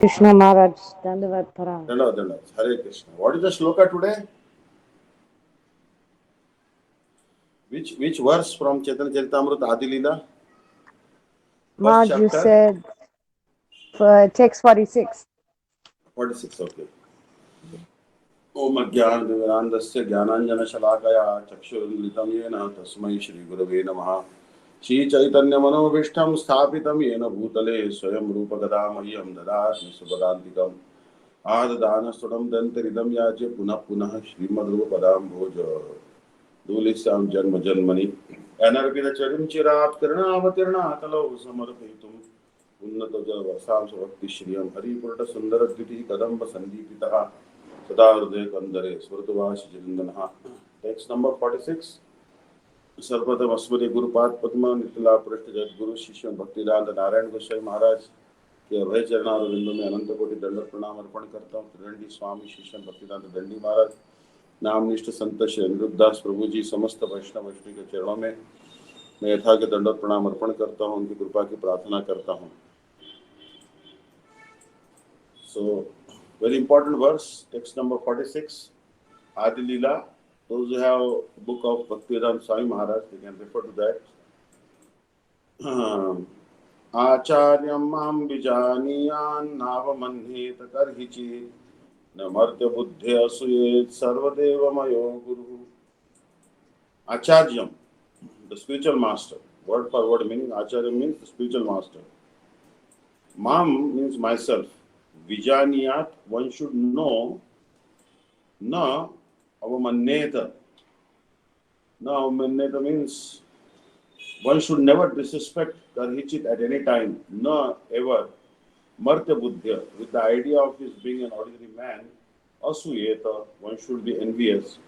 Krishna Maharaj, Dandavat Param. Dandavat, Dandavat. Hare Krishna. What is the shloka today? Which verse from Chaitanya Charitamrita Adi Leela? First Maharaj, you chapter, said for text 46. 46. Okay. ओम अज्ञानतिमिरान्धस्य ज्ञानाञ्जनशलाकया चक्षुरुन्मिलितं येन तस्मै श्रीगुरवे नमः। श्रीचैतन्यमनोभीष्टं स्थापितं येन भूतले स्वयं रूपकदा मह्यं ददाति सुपदान्तिकम्। आददानस्तुतं दन्तरिदं याचे पुनः पुनः श्रीमद्रूपदाम्भोज धूलिस्यां जन्म जन्मनि अनर्पितचरिं चिरात् कर्णावतीर्णातलौ समर्पयितुम् उन्नतजलवर्षां स्वभक्तिश्रियं हरिपुरटसुन्दरद्युतिः कदम्बसन्दीपितः सदा हृदय कंदरे स्मृतवासी जिंदनः। Text number 46। सर्वप्रथम अस्मदीय गुरुपाद पद्म नितला पृष्ठ जगद्गुरु शिष्य भक्तिदांत नारायण गोसाई महाराज के अभय चरणारविंदों में अनंत कोटि दंडवत प्रणाम अर्पण करता हूँ। त्रिदंडी स्वामी शिष्य भक्तिदांत दंडी महाराज, नामनिष्ठ संत श्री अनिरुद्धदास प्रभु जी, समस्त वैष्णव वैष्णवी के चरणों में मैं यथा के दंडवत प्रणाम अर्पण करता हूँ। उनकी कृपा की प्रार्थना करता हूँ। So, very important verse, text number 46, Adi Leela. Those who have a book of Bhaktivedanta Swami Maharaj, they can refer to that. Acharyam mam bijaniyan navamanhet karhichit namartya buddhya suyet sarvadeva mayo guru. Acharyam, the spiritual master. Word for word meaning, Acharya means the spiritual master. Mam means myself. Vijaniyat, one should know. Na avamanneta. Na avamanneta means one should never disrespect Karhichit at any time. Na ever. Martya buddhya, with the idea of his being an ordinary man. Asuyeta, one should be envious.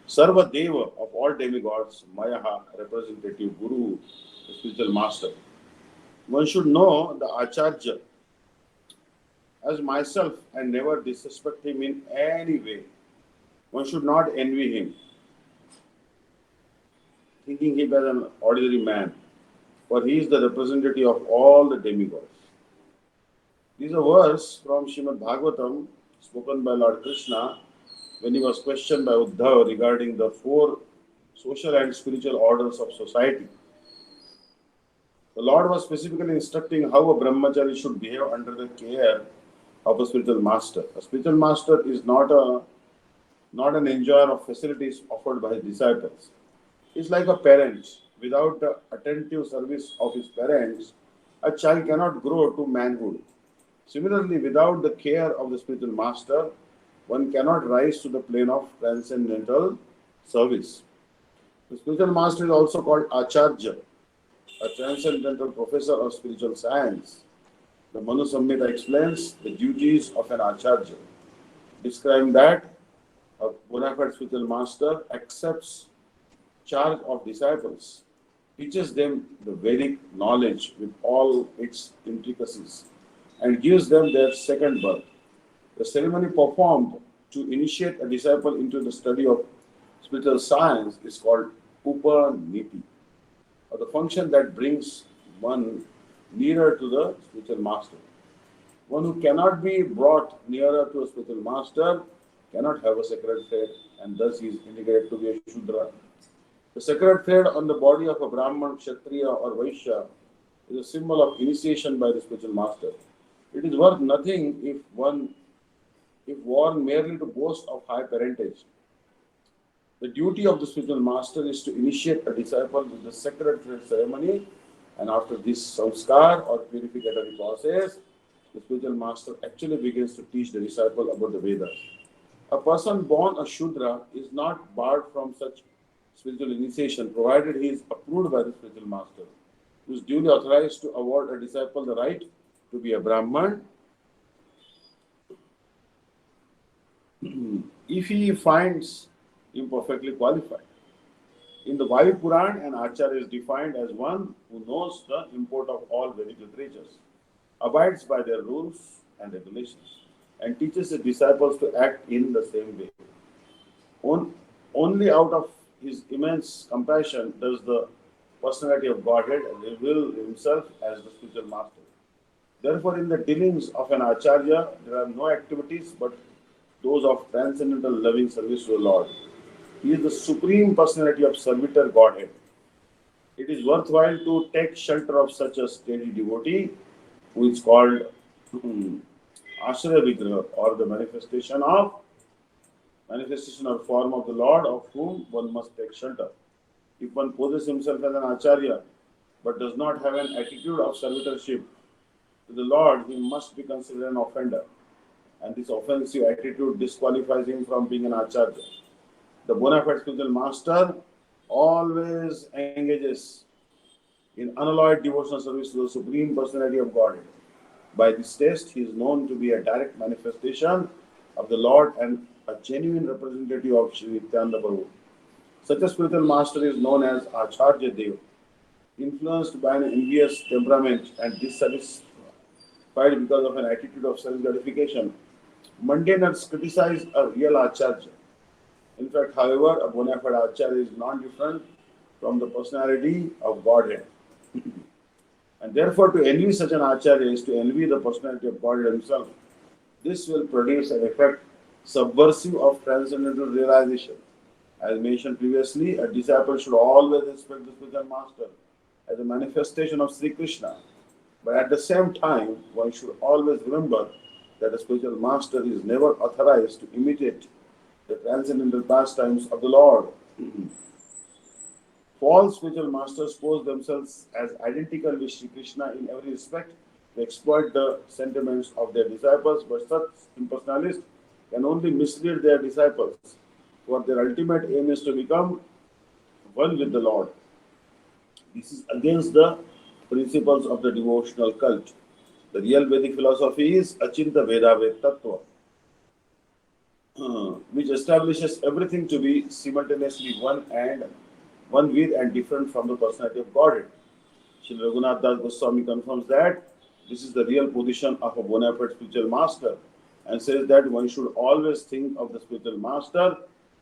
Sarva Deva, of all demigods. Mayaha, representative Guru, the spiritual master. One should know the Acharya as myself and never disrespect him in any way. One should not envy him, thinking him as an ordinary man, for he is the representative of all the demigods. This is a verse from Srimad Bhagavatam, spoken by Lord Krishna when he was questioned by Uddhava regarding the four social and spiritual orders of society. The Lord was specifically instructing how a brahmachari should behave under the care of a spiritual master. A spiritual master is not an enjoyer of facilities offered by his disciples. It's like a parent. Without the attentive service of his parents, a child cannot grow to manhood. Similarly, without the care of the spiritual master, one cannot rise to the plane of transcendental service. The spiritual master is also called Acharya, a transcendental professor of spiritual science. The Manu Samhita explains the duties of an Acharya, describing that a bona fide spiritual master accepts charge of disciples, teaches them the Vedic knowledge with all its intricacies, and gives them their second birth. The ceremony performed to initiate a disciple into the study of spiritual science is called Upaniti, or the function that brings one nearer to the spiritual master. One who cannot be brought nearer to a spiritual master cannot have a sacred thread, and thus he is indicated to be a Shudra. The sacred thread on the body of a Brahman, Kshatriya, or Vaishya is a symbol of initiation by the spiritual master. It is worth nothing if worn merely to boast of high parentage. The duty of the spiritual master is to initiate a disciple with the sacred thread ceremony, and after this samskar or purificatory process, the spiritual master actually begins to teach the disciple about the Vedas. A person born a Shudra is not barred from such spiritual initiation, provided he is approved by the spiritual master, who is duly authorized to award a disciple the right to be a Brahman if he finds him perfectly qualified. In the Vayu Puran, an Acharya is defined as one who knows the import of all Vedic literatures, abides by their rules and regulations, and teaches his disciples to act in the same way. Only out of his immense compassion does the personality of Godhead reveal himself as the spiritual master. Therefore, in the dealings of an Acharya, there are no activities but those of transcendental loving service to the Lord. He is the supreme personality of servitor Godhead. It is worthwhile to take shelter of such a steady devotee who is called Ashraya Vigraha, or the manifestation or form of the Lord, of whom one must take shelter. If one poses himself as an Acharya but does not have an attitude of servitorship to the Lord, he must be considered an offender. And this offensive attitude disqualifies him from being an Acharya. The bona fide spiritual master always engages in unalloyed devotional service to the Supreme Personality of Godhead. By this test, he is known to be a direct manifestation of the Lord and a genuine representative of Sri Nityananda Prabhu. Such a spiritual master is known as Acharya Dev. Influenced by an envious temperament and dissatisfied because of an attitude of self gratification, mundaners criticize a real Acharya. In fact, however, a bona fide Acharya is non different from the personality of Godhead. And therefore, to envy such an Acharya is to envy the personality of God himself. This will produce an effect subversive of transcendental realization. As mentioned previously, a disciple should always respect the spiritual master as a manifestation of Sri Krishna. But at the same time, one should always remember that a spiritual master is never authorized to imitate the transcendental pastimes of the Lord. False spiritual masters pose themselves as identical with Sri Krishna in every respect. They exploit the sentiments of their disciples, but such impersonalists can only mislead their disciples, for their ultimate aim is to become one with the Lord. This is against the principles of the devotional cult. The real Vedic philosophy is Achinta Veda Ved Tattva, which establishes everything to be simultaneously one with and different from the personality of Godhead. Sri Raghunath Das Goswami confirms that this is the real position of a bona fide spiritual master and says that one should always think of the spiritual master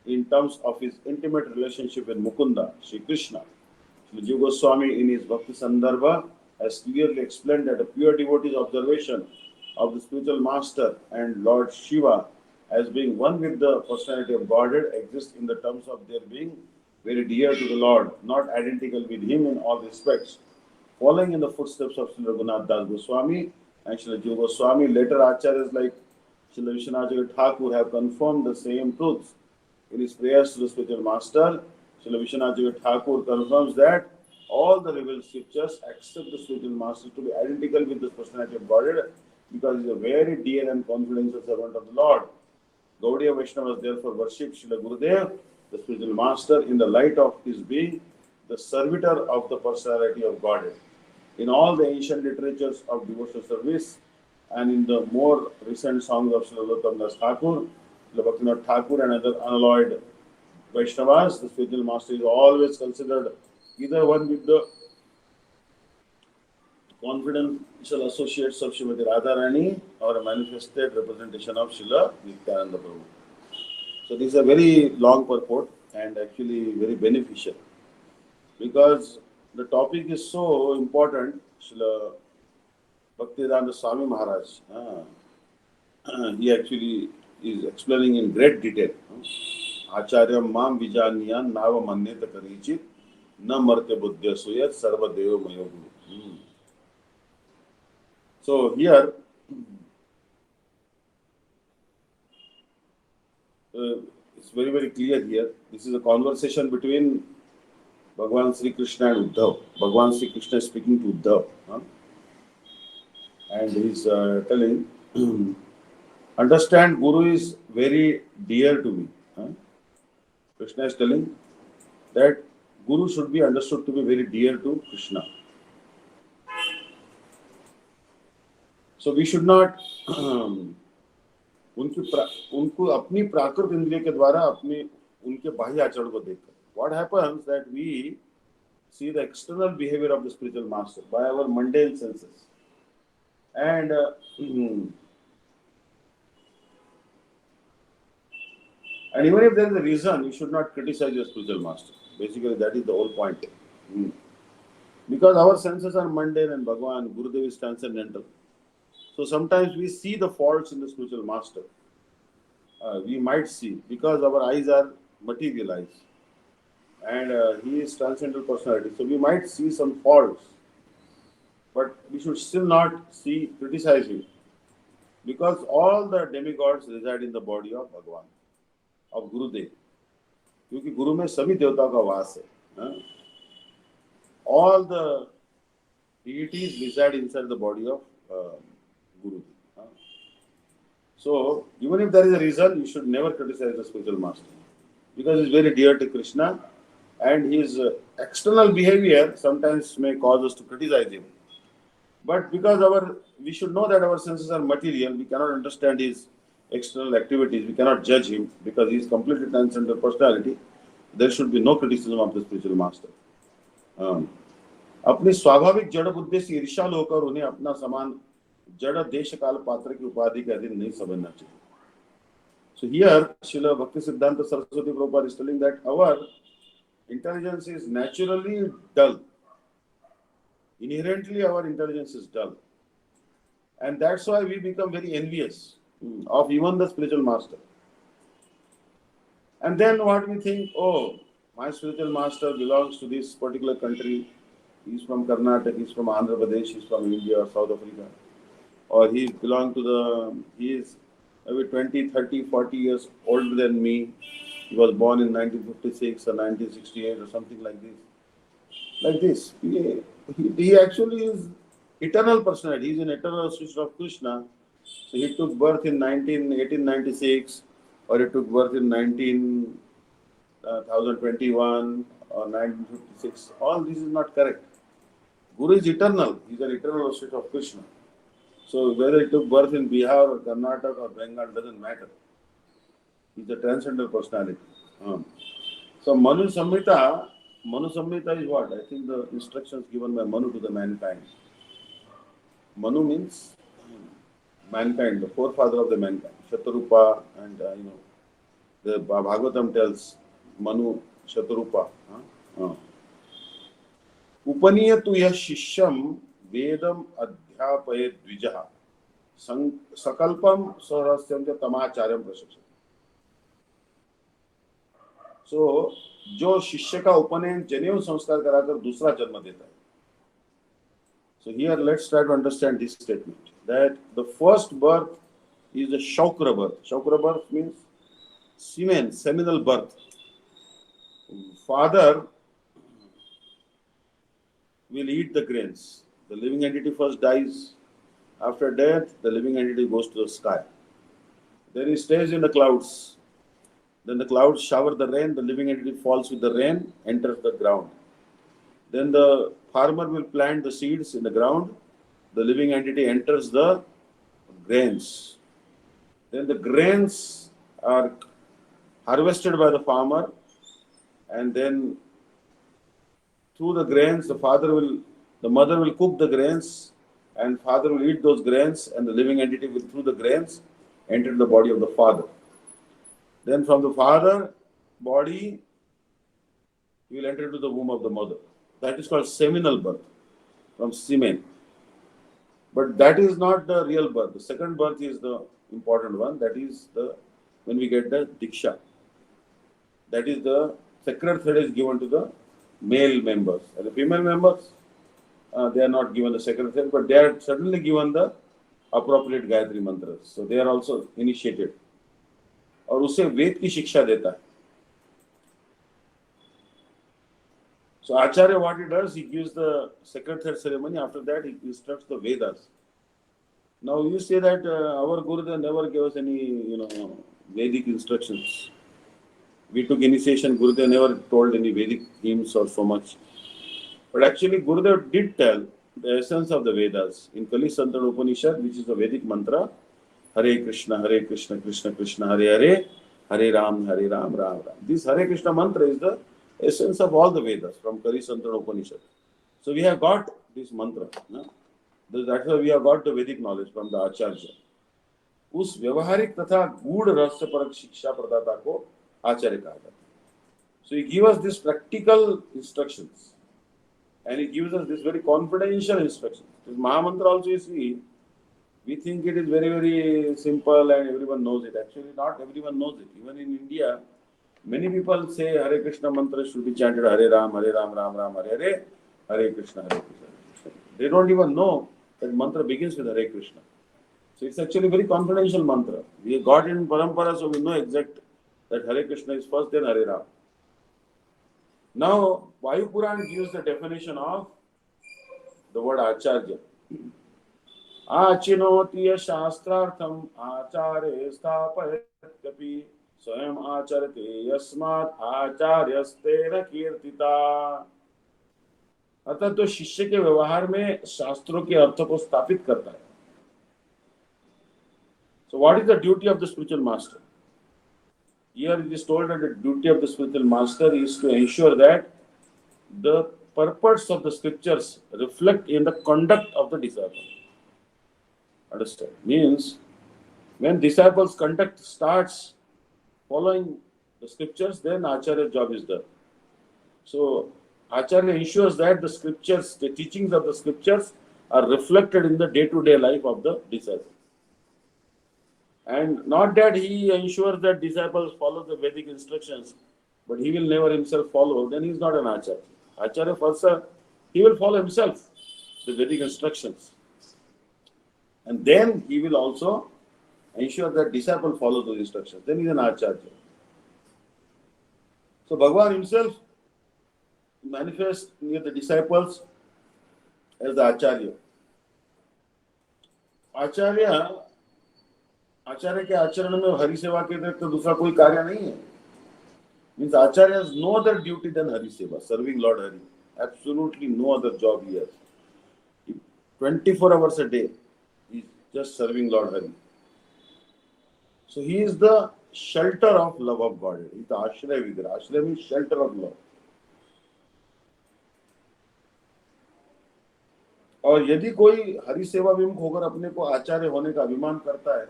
in terms of his intimate relationship with Mukunda, Sri Krishna. Sri Jiva Goswami in his Bhakti Sandarbha has clearly explained that a pure devotee's observation of the spiritual master and Lord Shiva as being one with the personality of Godhead exists in the terms of their being very dear to the Lord, not identical with him in all respects. Following in the footsteps of Sri Raghunath Das Goswami and Sri Jiva Goswami, later acharyas like Sri Vishnu Thakur have confirmed the same truths. In his prayers to the spiritual master, Sri Vishnu Thakur confirms that all the revealed scriptures accept the spiritual master to be identical with the personality of Godhead because he is a very dear and confidential servant of the Lord. Gaudiya Vaishnavas therefore worship Srila Gurudev, the spiritual master, in the light of his being the servitor of the personality of Godhead. In all the ancient literatures of devotional service and in the more recent songs of Srila Uttam Das Thakur, Srila Bhaktivinoda Thakur and other unalloyed Vaishnavas, the spiritual master is always considered either one with the confidential associates of Srimati Radharani or a manifested representation of Srila Nityananda Prabhu. So this is a very long purport and actually very beneficial because the topic is so important. Srila Bhaktivedanta Swami Maharaj, he actually is explaining in great detail. Acharya mam vijaniyan nava manyata karichit na marte buddhya suyat sarva deva mayo guru. So here it's very, very clear here. This is a conversation between Bhagavan Sri Krishna and Uddhav. Bhagavan Sri Krishna is speaking to Uddhav. And he is telling, understand Guru is very dear to me. Krishna is telling that Guru should be understood to be very dear to Krishna. So we should not उनको अपनी प्राकृत इंद्रिय के द्वारा अपने उनके बाह्य आचरण को देखकर. What happens that we see the external behavior of the spiritual master by our mundane senses, and even if there is a reason, you should not criticize your spiritual master. Basically, that is the whole point. Because our senses are mundane and Bhagavan, Gurudev is transcendental. So sometimes we see the faults in the spiritual master. We might see because our eyes are materialized and he is transcendental personality. So we might see some faults, but we should still not see criticize him because all the demigods reside in the body of Bhagwan, of Gurudev. क्योंकि गुरु में सभी देवताओं का वास है. हाँ? All the deities reside inside the body of Guru. So, even if there is a reason, you should never criticize the spiritual master because he is very dear to Krishna and his external behavior sometimes may cause us to criticize him. But because we should know that our senses are material, we cannot understand his external activities, we cannot judge him because he is completely transcendental personality. There should be no criticism of the spiritual master. अपनी स्वाभाविक जड़ बुद्धि से ईर्ष्यालु होकर उन्हें अपना समान जड़ देश काल पात्र की उपाधि के अधीन नहीं समझना चाहिए. So here, Srila Bhakti Siddhanta Saraswati Prabhupada is telling that our intelligence is naturally dull. Inherently, our intelligence is dull. And that's why we become very envious of even the spiritual master. And then what we think, oh, my spiritual master belongs to this particular country. He's from Karnataka, he's from Andhra Pradesh, he's from India or South Africa. Or he is maybe 20, 30, 40 years older than me. He was born in 1956 or 1968 or something like this. Like this. He actually is eternal personality. He is an eternal associate of Krishna. So he took birth in 1896 or he took birth in 1021 or 1956. All this is not correct. Guru is eternal. He is an eternal associate of Krishna. So whether he took birth in Bihar or Karnataka or Bengal doesn't matter. He is a transcendental personality. So Manu Samhita is what? I think the instructions given by Manu to the mankind. Manu means mankind, the forefather of the mankind. Shatarupa and the Bhagavatam tells Manu Shatarupa. Upaniyatu yah shishyam vedam adhyapayet dvijaha sakalpam sahrasyam cha tamacharyam prashakshati. So, जो शिष्य का उपनयन जनेऊ संस्कार कराकर दूसरा जन्म देता है. So here let's try to understand this statement that the first birth is the Shaukra birth. Shaukra birth means seminal birth. Father will eat the grains. The living entity first dies. After death, the living entity goes to the sky. Then he stays in the clouds. Then the clouds shower the rain. The living entity falls with the rain, enters the ground. Then the farmer will plant the seeds in the ground. The living entity enters the grains. Then the grains are harvested by the farmer, and then through the grains, the mother will cook the grains, and father will eat those grains, and the living entity will through the grains enter the body of the father. Then from the father body, he will enter into the womb of the mother. That is called seminal birth, from semen. But that is not the real birth. The second birth is the important one. That is when we get the diksha. That is the sacred thread is given to the male members. And the female members, they are not given the sacred thread, but they are certainly given the appropriate Gayatri mantras. So they are also initiated. और उसे वेद की शिक्षा देता है. So Acharya, what he does, he gives the sacred thread ceremony. After that, he instructs the Vedas. Now you say that our Gurudev never gave us any, Vedic instructions. We took initiation. Gurudev never told any Vedic hymns or so much. But actually, Gurudev did tell the essence of the Vedas in Kali Santana Upanishad, which is the Vedic mantra. Hare Krishna, Krishna Krishna, Hare Hare, Hare Ram, Ram Ram. This Hare Krishna mantra is the essence of all the Vedas from Kali Santana Upanishad. So we have got this mantra. That's why we have got the Vedic knowledge from the Acharya. उस व्यवहारिक तथा गूढ़ रहस्य परक शिक्षा प्रदाता को आचार्य कहा जाता है. So he gives us these practical instructions, and he gives us this very confidential instructions. This Mahamantra also you see, We think it is very, very simple and everyone knows it. Actually, not everyone knows it. Even in India, many people say Hare Krishna mantra should be chanted Hare Ram, Ram Ram, Hare Hare, Hare Krishna, Hare Krishna. They don't even know that mantra begins with Hare Krishna. So it's actually a very confidential mantra. We got it in Parampara, so we know exact that Hare Krishna is first, then Hare Ram. Now, Vayu Puran gives the definition of the word Acharya. आचिनोति शास्त्रार्थम आचार्य स्थापयत्यपि स्वयं आचरते यस्मात् आचार्यस्तेन कीर्तिता। अर्थात तो शिष्य के व्यवहार में शास्त्रों के अर्थ को स्थापित करता है। So what is the duty of the spiritual master? Here it is told that the duty of the spiritual master is to ensure that the purpose of the scriptures reflect in the conduct of the disciple. Understand? Means when disciples' conduct starts following the scriptures, then Acharya's job is done. So Acharya ensures that the scriptures, the teachings of the scriptures are reflected in the day-to-day life of the disciple. And not that he ensures that disciples follow the Vedic instructions, but he will never himself follow, then he is not an Acharya. Acharya first, he will follow himself the Vedic instructions. And then he will also ensure that disciple follow those instructions. Then he is an Acharya. So Bhagavan himself manifests near the disciples as the Acharya. आचार्य के आचरण में हरि सेवा के अतिरिक्त तो दूसरा कोई कार्य नहीं है. Means Acharya has no other duty than Hari Seva, serving Lord Hari. Absolutely no other job he has. 24 hours a day, he is just serving Lord Hari. So he is the shelter of love of God. He is the Ashraya Vigra. Ashraya means shelter of love. और यदि कोई हरि सेवा विमुख होकर अपने को आचार्य होने का अभिमान करता है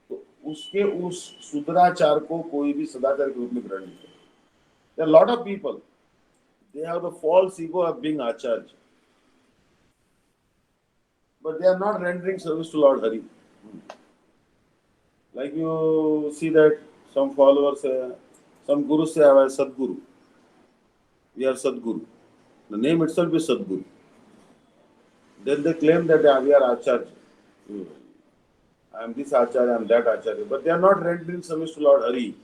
तो उसके उस सुदराचार को कोई भी सदाचार के रूप में ग्रहण नहीं करता. There are a lot of people, they have the false ego of being acharya, but they are not rendering service to Lord Hari. Like you see that some followers, some gurus say, I am Sadguru. We are Sadguru. The name itself is Sadguru. Then they claim that we are Acharya. I am this Acharya, I am that Acharya. But they are not rendering service to Lord Hari.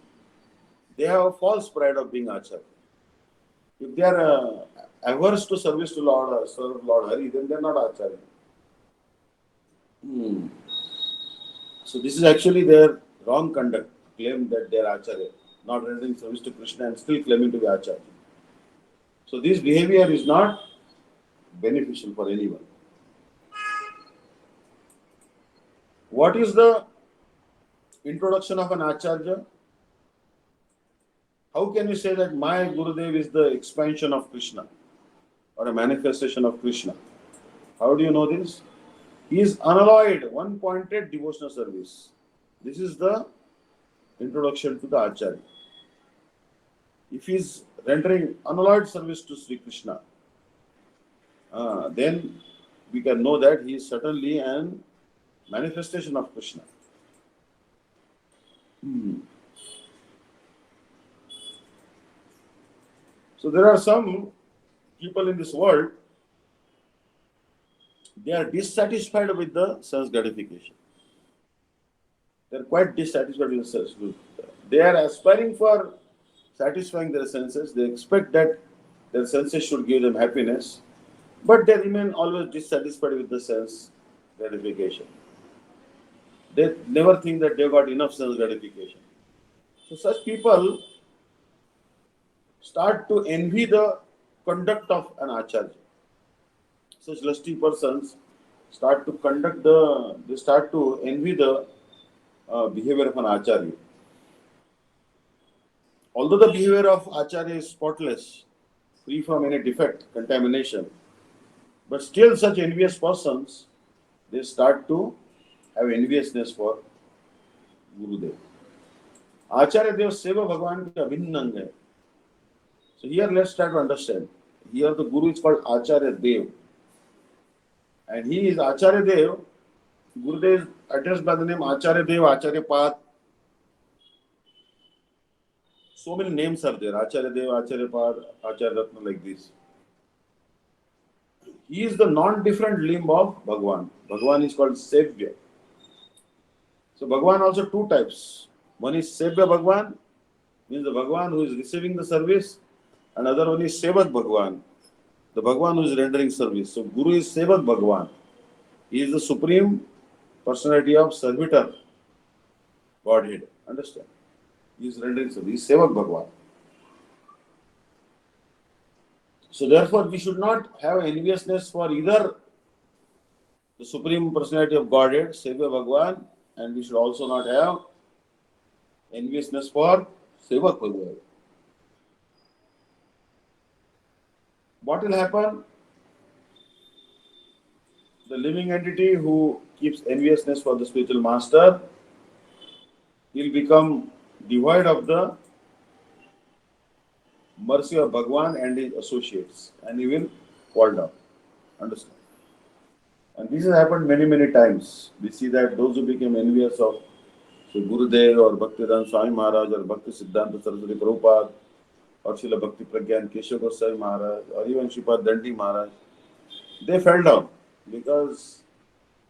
They have a false pride of being Acharya. If they are averse to service to serve Lord Hari, then they are not Acharya. So this is actually their wrong conduct. Claim that they are Acharya, not rendering service to Krishna and still claiming to be Acharya. So this behavior is not beneficial for anyone. What is the introduction of an Acharya? How can you say that my Gurudev is the expansion of Krishna or a manifestation of Krishna? How do you know this? He is unalloyed, one-pointed devotional service. This is the introduction to the Acharya. If he is rendering unalloyed service to Sri Krishna, then we can know that he is certainly an manifestation of Krishna. So there are some people in this world, they are dissatisfied with the sense gratification. They are quite dissatisfied with the sense. They are aspiring for satisfying their senses. They expect that their senses should give them happiness, but they remain always dissatisfied with the sense gratification. They never think that they got enough sense gratification. So such people start to envy the conduct of an Acharya. Such lusty persons start to envy the behavior of an Acharya. Although the behavior of Acharya is spotless, free from any defect, contamination, but still such envious persons, they start to have enviousness for Gurudev. Acharya Dev Seva Bhagavan ke abhinna ang hai. So here let's try to understand. Here the Guru is called Acharya Dev. And he is Acharya Dev Gurudev is addressed by the name Acharya Dev, Acharya Pad. So many names are there. Acharya Dev, Acharya Pad, Acharya Ratna, like this. He is the non-different limb of Bhagwan. Bhagwan is called Sevya. So Bhagwan also two types. One is Sevya Bhagwan, means the Bhagwan who is receiving the service, and other one is Sevak Bhagwan, the Bhagwan who is rendering service. So Guru is Sevak Bhagwan. He is the supreme personality of servitor Godhead. Understand? He is rendering service. He is Sevak Bhagwan. So therefore, we should not have enviousness for either the supreme personality of Godhead, Sevya Bhagwan, and we should also not have enviousness for Sevak Bhagwan. What will happen? The living entity who keeps enviousness for the spiritual master, he'll become devoid of the mercy of Bhagwan and his associates, and he will fall down. Understand? And this has happened many, many times. We see that those who became envious of say Gurudev or Bhaktivedanta Swami Maharaj or Bhakti Siddhanta Saraswati Prabhupada or Srila Bhakti Pragyan Keshav Goswami Maharaj or even Sripad Dandi Maharaj, they fell down because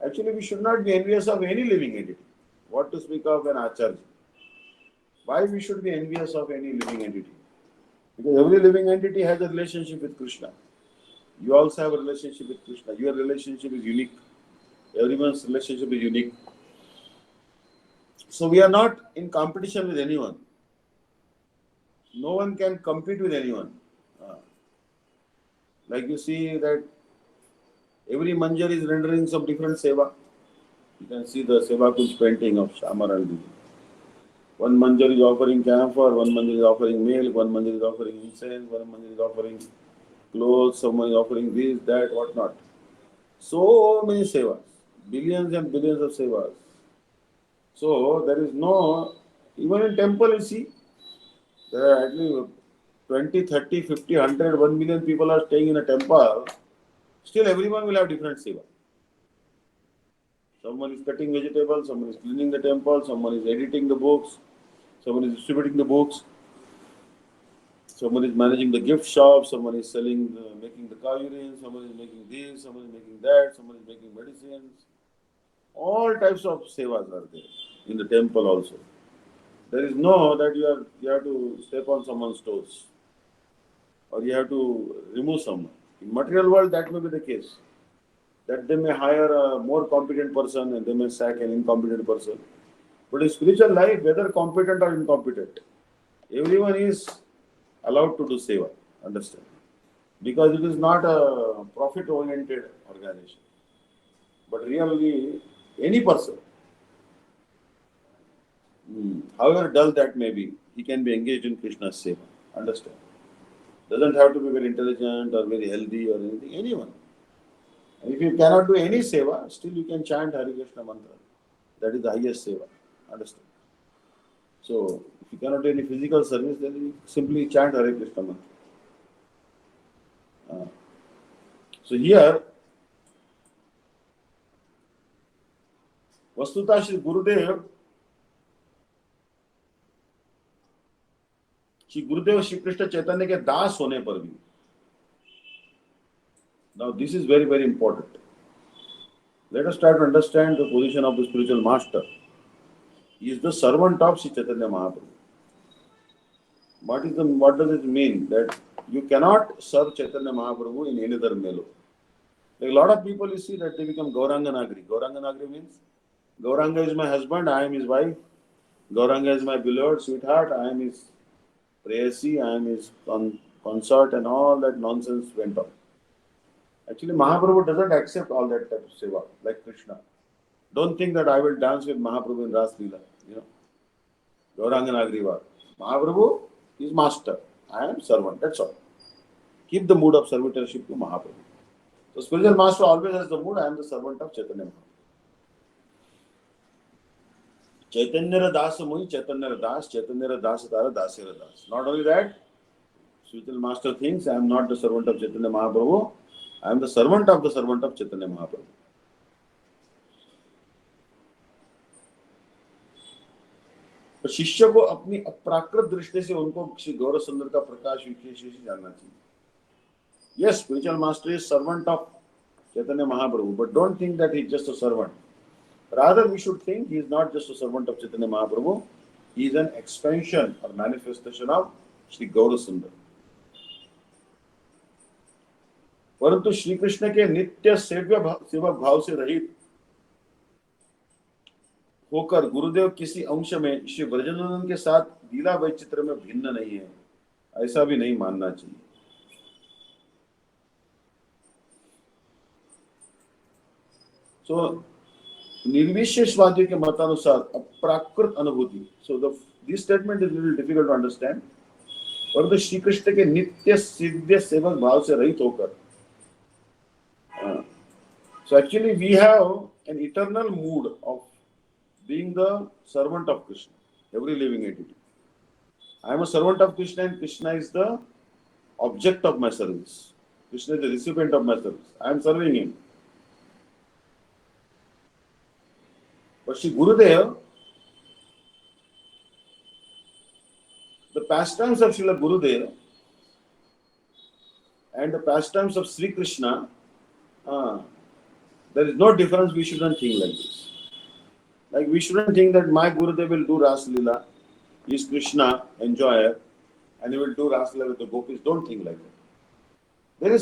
actually we should not be envious of any living entity. What to speak of an Acharya? Why we should be envious of any living entity? Because every living entity has a relationship with Krishna. You also have a relationship with Krishna. Your relationship is unique. Everyone's relationship is unique. So we are not in competition with anyone. No one can compete with anyone. Like you see that every manjar is rendering some different seva. You can see the Seva Kunj painting of Shamarandi. One manjar is offering camphor, one manjar is offering milk, one manjar is offering incense, one manjar is offering clothes, someone is offering this, that, whatnot. So many sevas, billions and billions of sevas. So there is no, even in temple you see, there are at least 20, 30, 50, 100, 1 million people are staying in a temple. Still everyone will have different seva. Someone is cutting vegetables, someone is cleaning the temple, someone is editing the books, someone is distributing the books, someone is managing the gift shop, someone is selling, making the cow urine, someone is making this, someone is making that, someone is making medicines. All types of sevas are there in the temple also. There is no that you have to step on someone's toes or you have to remove someone. In material world, that may be the case. That they may hire a more competent person and they may sack an incompetent person. But in spiritual life, whether competent or incompetent, everyone is allowed to do seva. Understand? Because it is not a profit-oriented organization. But really, any person, however dull that may be, he can be engaged in Krishna's seva. Understand? Doesn't have to be very intelligent or very healthy or anything. Anyone. And if you cannot do any seva, still you can chant Hare Krishna mantra. That is the highest seva. Understand? So, if you cannot do any physical service, then you simply chant Hare Krishna mantra. So here, वस्तुतः श्री गुरुदेव श्री कृष्ण चैतन्य के दास होने पर भी, now this is very very important. Let us try to understand the position of the spiritual master. He is the servant of Sri Chaitanya Mahaprabhu. What does it mean? That you cannot serve Chaitanya Mahaprabhu in any other melo. Like a lot of people you see that they become Gauranga Nagari. Gauranga Nagari means Gauranga is my husband, I am his wife. Gauranga is my beloved sweetheart, I am his prayasi, I am his consort, and all that nonsense went on. Actually, Mahaprabhu doesn't accept all that type of seva like Krishna. Don't think that I will dance with Mahaprabhu in Ras Leela. Gauranga Nagarivar. Mahaprabhu is master. I am servant. That's all. Keep the mood of servitorship to Mahaprabhu. So spiritual master always has the mood. I am the servant of Chaitanya Mahaprabhu. Chaitanya Das Mui, Chaitanya Das, Chaitanya Das Tara, Dasera Das. Not only that, spiritual master thinks I am not the servant of Chaitanya Mahaprabhu. I am the servant of Chaitanya Mahaprabhu. तो शिष्य को अपनी अप्राकृत दृष्टि से उनको श्री गौर सुंदर का प्रकाश विशेष जानना चाहिए. Yes, spiritual master is servant of Chaitanya Mahaprabhu, but don't think that he is just a servant. Rather, we should think he is not just a servant of Chaitanya Mahaprabhu, he is an expansion or manifestation of Sri Gaura Sundar. परंतु श्री कृष्ण के नित्य सेवक भाव से रहित होकर गुरुदेव किसी अंश में श्री ब्रजनंदन के साथ लीला वैचित्र में भिन्न नहीं है, ऐसा भी नहीं मानना चाहिए. So, निर्विशेषवादियों के मतानुसार अप्राकृत अनुभूति. So this statement is little difficult to understand. परंतु श्री कृष्ण के नित्य सिद्ध सेवक भाव से रहित होकर. So actually we have an eternal mood of being the servant of Krishna, every living entity. I am a servant of Krishna and Krishna is the object of my service. Krishna is the recipient of my service. I am serving him. But Shri Gurudev, the pastimes of Srila Gurudev and the pastimes of Sri Krishna, there is no difference. We shouldn't think like this. Like we shouldn't think that my Gurudev will do Ras Leela, he is Krishna, enjoyer, and he will do Ras Leela with the gopis. Don't think like that.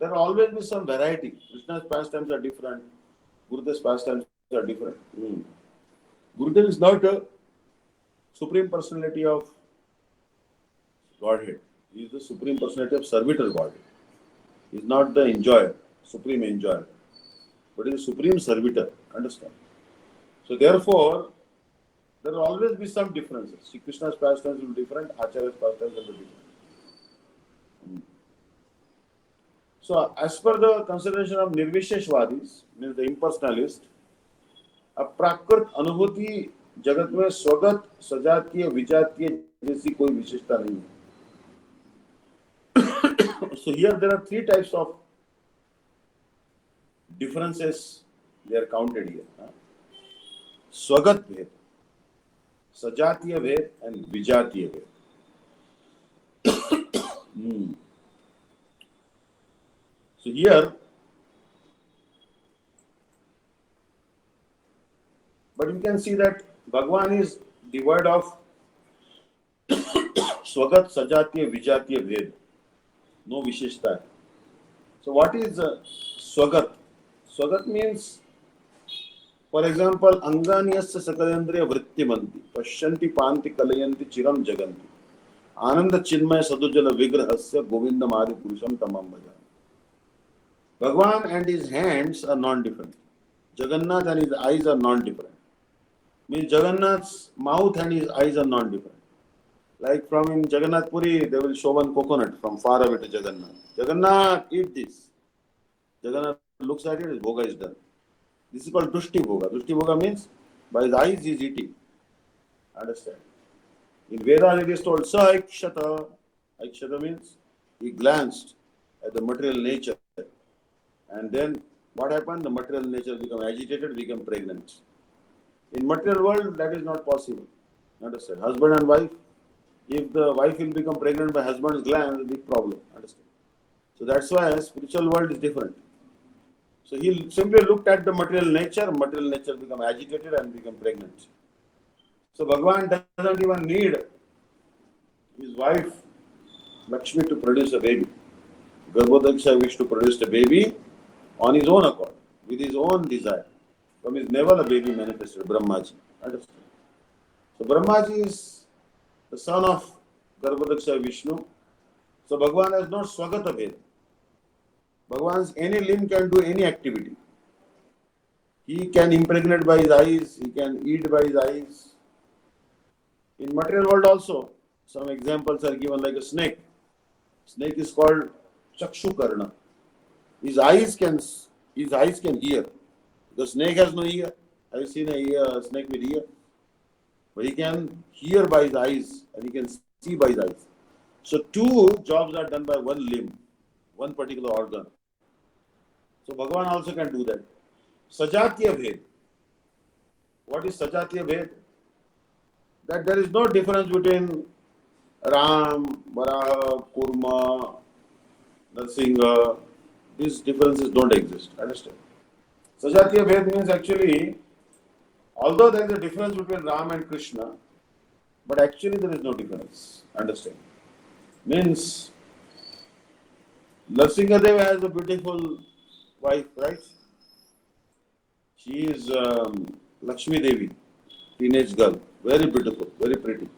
There will always be some variety. Krishna's pastimes are different. Gurudev's pastimes are different. Gurudev is not a supreme personality of Godhead. He is the supreme personality of servitor Godhead. He is not the enjoyer, supreme enjoyer, but he is supreme servitor. Understand? So therefore, there will always be some differences. Sri Krishna's pastimes will be different, Acharya's pastimes will be different. So as per the consideration of Nirvisheshwadis, means the impersonalist, अप्राकृत अनुभूति जगत में स्वगत सजातीय विजातीय जैसी कोई विशेषता नहीं है. So here there are three types of differences they are counted here. स्वगत भेद, सजातीय भेद and विजातीय भेद. So here, but you can see that Bhagwan is devoid of swagat, sajatiya, vijatiya ved. No visheshta. So what is swagat? Swagat means, for example, anganiyasya sakalendriya vrittimanti, pashyanti panti kalayanti chiram jaganti, ananda chinmaya sadujala vigrahasya govindam adi purusham tamam bhajan. Bhagwan and his hands are non-different. Jagannath and his eyes are non-different. Means Jagannath's mouth and his eyes are non-different. Like from in Jagannath Puri, they will show one coconut from far away to Jagannath. Jagannath, eat this. Jagannath looks at it, his bhoga is done. This is called Dushti Bhoga. Dushti Bhoga means by his eyes he is eating. Understand? In Vedas it is told Saikshata. Aikshata means he glanced at the material nature. And then what happened? The material nature become agitated, become pregnant. In material world, that is not possible. Understand? Husband and wife, if the wife will become pregnant by husband's gland, big problem. Understand? So that's why spiritual world is different. So he simply looked at the material nature become agitated and become pregnant. So Bhagwan doesn't even need his wife Lakshmi to produce a baby. Garbhodaksha wished to produce a baby on his own accord, with his own desire. From his navel a baby manifested, Brahmaji. Understand? So Brahmaji is the son of Garbhodaksha Vishnu. So Bhagwan has not Swagata Ved. Bhagwan's any limb can do any activity. He can impregnate by his eyes, he can eat by his eyes. In material world also, some examples are given like a snake. Snake is called Chakshu Karna. His eyes can hear. The snake has no ear. Have you seen a snake with ear? But he can hear by his eyes and he can see by his eyes. So two jobs are done by one limb, one particular organ. So Bhagavan also can do that. Sajatiya Bhed. What is Sajatiya Bhed? that there is no difference between Ram, Varaha, Kurma, Narsingha. These differences don't exist. Understand? Sajatiya Bhed means actually, although there is a difference between Ram and Krishna, but actually there is no difference. Understand? Means Narsingha Dev has a beautiful wife, right? She is Lakshmi Devi, teenage girl, very beautiful, very pretty.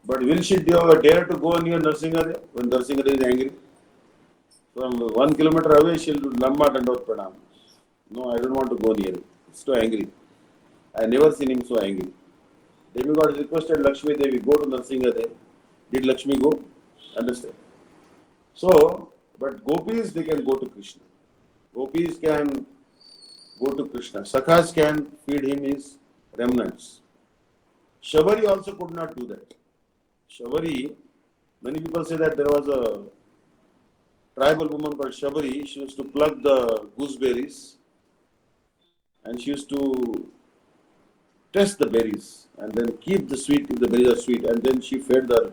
But will she dare to go near Narsingadev when Narsingadev is angry? From 1 kilometer away, she'll do Lamba Dandot Pranam. No, I don't want to go near it. It's too angry. I never seen him so angry. Demigod requested Lakshmi Devi, go to Narsingadev. Did Lakshmi go? Understand? So, but gopis, they can go to Krishna. Gopis can go to Krishna. Sakhas can feed him his remnants. Shabari also could not do that. Shabari, many people say that there was a tribal woman called Shabari. She used to pluck the gooseberries and she used to test the berries and then keep the sweet if the berries are sweet, and then she fed the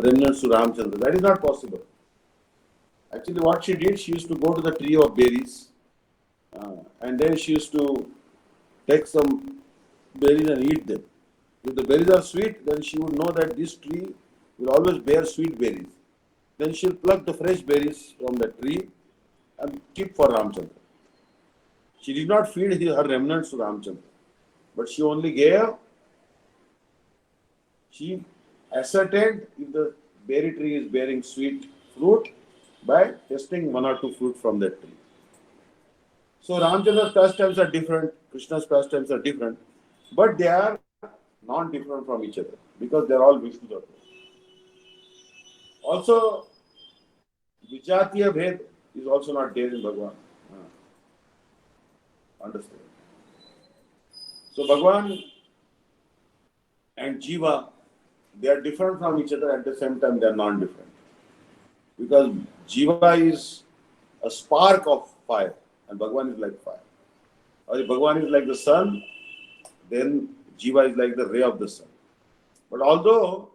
remnants to Ramchandra. That is not possible. Actually, what she did, she used to go to the tree of berries and then she used to take some berries and eat them. If the berries are sweet, then she would know that this tree will always bear sweet berries. Then she'll pluck the fresh berries from the tree and keep for Ramchandra. She did not feed her remnants to Ramchandra, but she only gave, she ascertained if the berry tree is bearing sweet fruit by testing one or two fruit from that tree. So Ramchandra's pastimes are different, Krishna's pastimes are different, but they are non-different from each other because they are all Vishnu Tattva. Also, Vijatiya Bhed is also not there in Bhagavan. Understand? So Bhagavan and Jiva, they are different from each other, at the same time they are non-different. Because Jiva is a spark of fire and Bhagavan is like fire. Or if Bhagavan is like the sun, then Jiva is like the ray of the sun. But although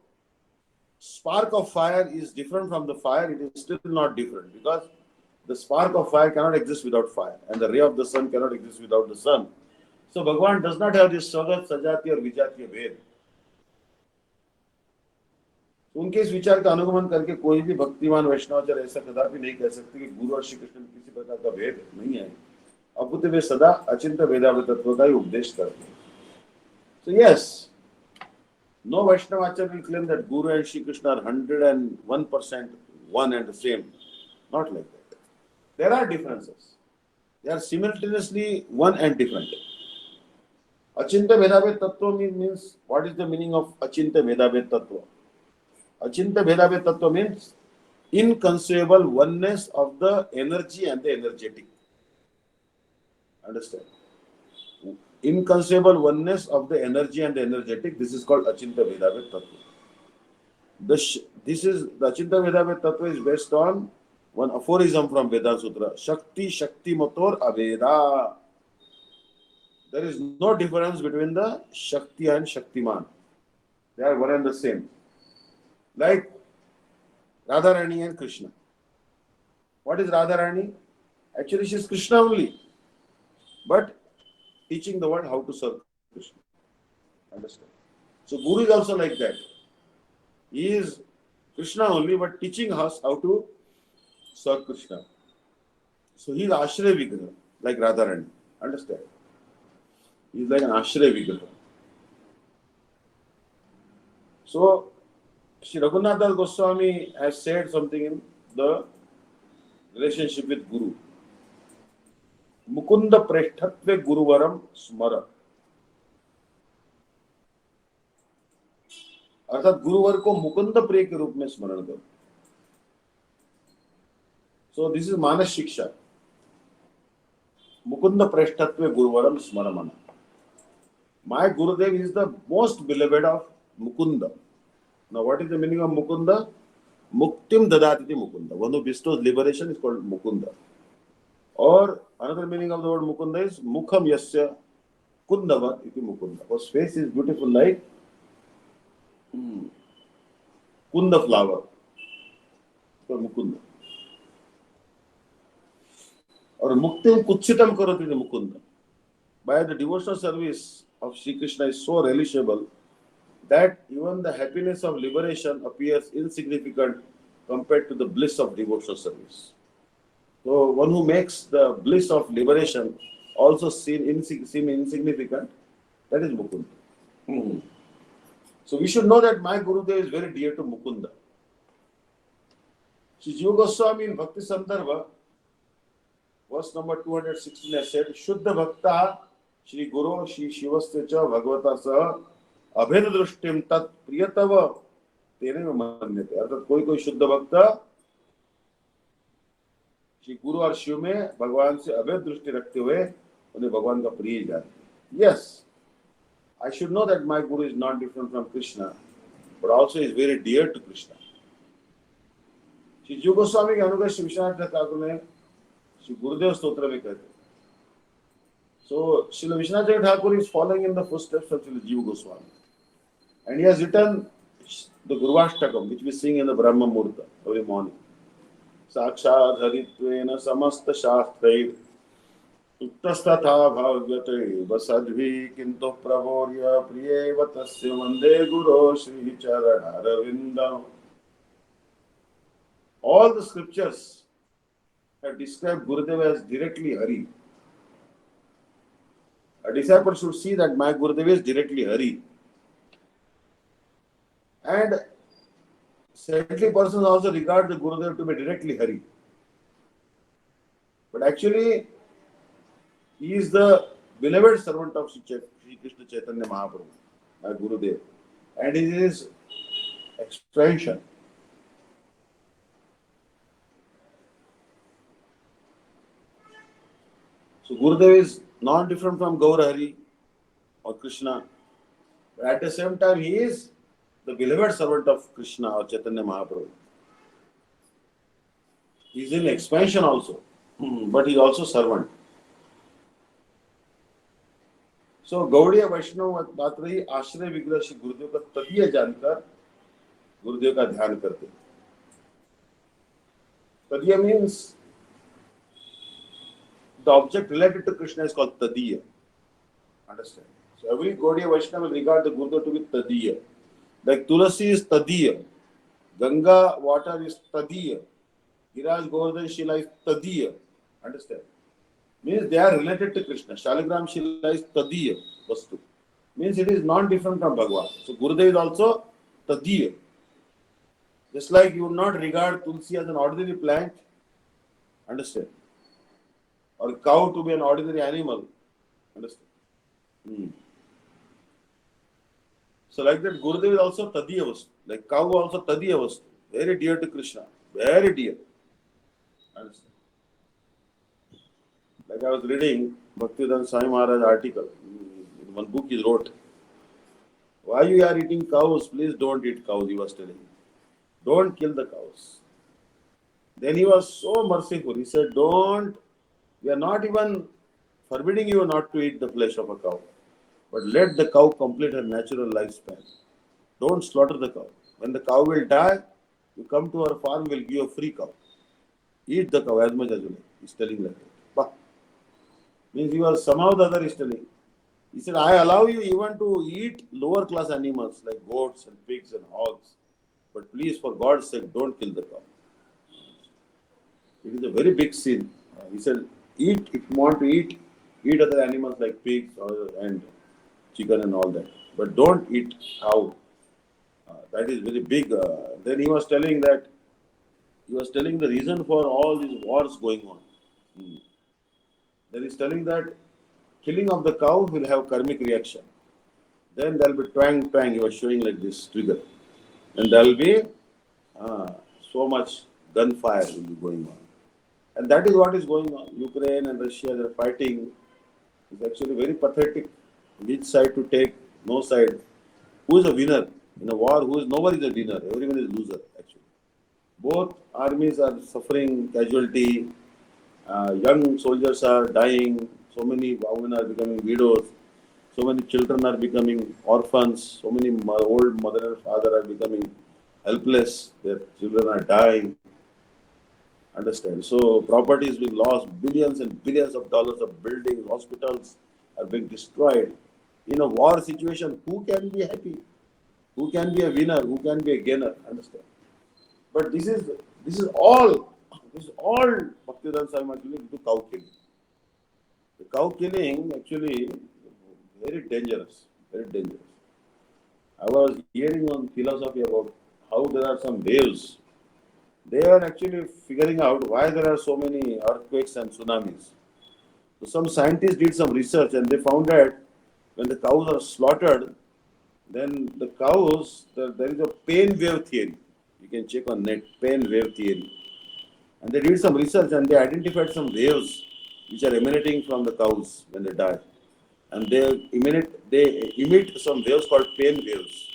spark of fire is different from the fire, it is still not different because the spark of fire cannot exist without fire and the ray of the sun cannot exist without the sun. So Bhagavan does not have this Swagat, Sajati or Vijatiya Bhed. उनके इस विचार का अनुगमन करके कोई भी भक्तिमान वैष्णवाचार ऐसा कदापि नहीं कह सकते कि गुरु और श्री कृष्ण में किसी प्रकार का भेद नहीं है। अपुत वे सदा अचिंत्य वेदांत तत्व का ही उपदेश करते हैं। So yes, no Vaishnavacharya will claim that Guru and Shri Krishna are 101% one and the same. Not like that. There are differences. They are simultaneously one and different. Achintya Vedabhed Tattva means, what is the meaning of Achintya Vedabhed Tattva? Achintya Vedabhed Tattva means inconceivable oneness of the energy and the energetic. Understand? Inconceivable oneness of the energy and the energetic. This is called Achintya Vedabhed Tattva. The Achintya Vedabhed Tattva is based on one aphorism from Vedanta Sutra. Shakti Shakti Motor Aveda. There is no difference between the Shakti and Shaktiman. They are one and the same. Like Radharani and Krishna. What is Radharani? Actually, she is Krishna only. But teaching the world how to serve Krishna. Understand? So Guru is also like that. He is Krishna only, but teaching us how to serve Krishna. So he is Ashray Vigraha, like Radharani. Understand? He is like an Ashray Vigraha. So Sri Raghunath Das Goswami has said something in the relationship with Guru. Mukund प्रेष्ठत्वे गुरुवरम स्मर, अर्थात गुरुवर को मुकुंद प्रिय के रूप में स्मरण करो. सो दिस इज मानस शिक्षा. मुकुंद प्रेष्ठत्वे गुरुवरम स्मर मन. My Gurudev is the most beloved of Mukund. Now what is the meaning of Mukund? मुक्तिम ददाति Mukund. One who bestows liberation is called Mukund. Or another meaning of the word Mukunda is Mukham Yasya Kundava iti Mukunda. His face is beautiful like Kunda flower for Mukunda. Or Muktim Kutsitam Karati Mukunda. By the devotional service of Sri Krishna is so relishable that even the happiness of liberation appears insignificant compared to the bliss of devotional service. So one who makes the bliss of liberation also seem insignificant, that is Mukunda. So we should know that my Gurudev is very dear to Mukunda. Sri Jiva Goswami in Bhakti Sandarbha, verse number 216 has said, Shuddha Bhakta Shri Guru Shri Shivasya Bhagavata Sah Abhed Drushtim Tat Priyatava Tere Manyate. अर्थात कोई शुद्ध भक्त श्री गुरु और शिव में भगवान से अभेद दृष्टि रखते हुए उन्हें भगवान का प्रिय जानते हैं. Yes, I should know that my Guru is not different from Krishna, but also is very dear to Krishna. Shri जीव गोस्वामी के अनुग्रह श्री विश्वनाथ ठाकुर ने श्री गुरुदेव स्तोत्र में कहते हैं. So Srila Vishnu Thakur is following in the footsteps of Srila Jiva Goswami, and he has written the Gurvashtakam, which we sing in the Brahma Murta every morning. Sakshat Haritvena Samasta Shastrair Uttastatha Bhagyate Vasadvi Kinto Pravorya Priyeva Tasya Vande Guru Shri Charana Ravindam. All the scriptures have described Gurudev as directly Hari. A disciple should see that my Gurudev is directly Hari. And saintly persons also regard the Gurudev to be directly Hari. But actually, he is the beloved servant of Sri Krishna Chaitanya Mahaprabhu, my Gurudev. And he is expansion. So Gurudev is not different from Gaurahari or Krishna, but at the same time he is the beloved servant of Krishna or Chaitanya Mahaprabhu. He is in expansion also, but he is also servant. So Gaudiya Vaishnava बात रही आश्रय विग्रह श्री गुरुदेव का तदीय जानकर गुरुदेव का ध्यान करते. Tadiya means the object related to Krishna is called Tadiya. Understand? So every Gaudiya Vaishnava will regard the Gurudev to be Tadiya. Like Tulasi is Tadiya, Ganga water is Tadiya, Giraj Govardhan Shila is Tadiya. Understand? Means they are related to Krishna. Shaligram Shila is Tadiya Vastu. Means it is not different from Bhagavan. So Gurudev is also Tadiya. Just like you would not regard Tulsi as an ordinary plant. Understand? Or cow to be an ordinary animal. Understand? So like that, Gurudev is also Tadiya Vastu. Like cow also Tadiya Vastu. Very dear to Krishna. Very dear. Understand? Like I was reading Bhaktivedanta Swami Maharaj article. In one book he wrote, why you are eating cows? Please don't eat cows, he was telling. Don't kill the cows. Then he was so merciful. He said, we are not even forbidding you not to eat the flesh of a cow. But let the cow complete her natural lifespan. Don't slaughter the cow. When the cow will die, you come to our farm, we'll give you a free cow. Eat the cow as much as you like. He's telling like that. Bah. Means he was somehow the other is telling. He said, I allow you even to eat lower class animals like goats and pigs and hogs. But please, for God's sake, don't kill the cow. It is a very big sin. He said, eat, if you want to eat other animals like pigs and chicken and all that. But don't eat cow. That is very big. Then he was telling the reason for all these wars going on. Then he's telling that killing of the cow will have karmic reaction. Then there will be twang twang. He was showing like this trigger. And there will be so much gunfire will be going on. And that is what is going on. Ukraine and Russia, they are fighting. It's actually very pathetic. Which side to take, no side. Who is a winner? In a war, nobody is a winner. Everyone is a loser, actually. Both armies are suffering casualty. Young soldiers are dying. So many women are becoming widows. So many children are becoming orphans. So many old mother and father are becoming helpless. Their children are dying. Understand? So property is being lost. Billions and billions of dollars of buildings, hospitals are being destroyed. In a war situation, who can be happy? Who can be a winner? Who can be a gainer? Understand? But this is all Bhaktivedanta Swami Maharaj doing to cow killing. The cow killing actually very dangerous, very dangerous. I was hearing on philosophy about how there are some waves. They are actually figuring out why there are so many earthquakes and tsunamis. So some scientists did some research and they found that when the cows are slaughtered, then the cows, there is a pain wave theory. You can check on net, pain wave theory. And they did some research and they identified some waves which are emanating from the cows when they die. And they emit some waves called pain waves.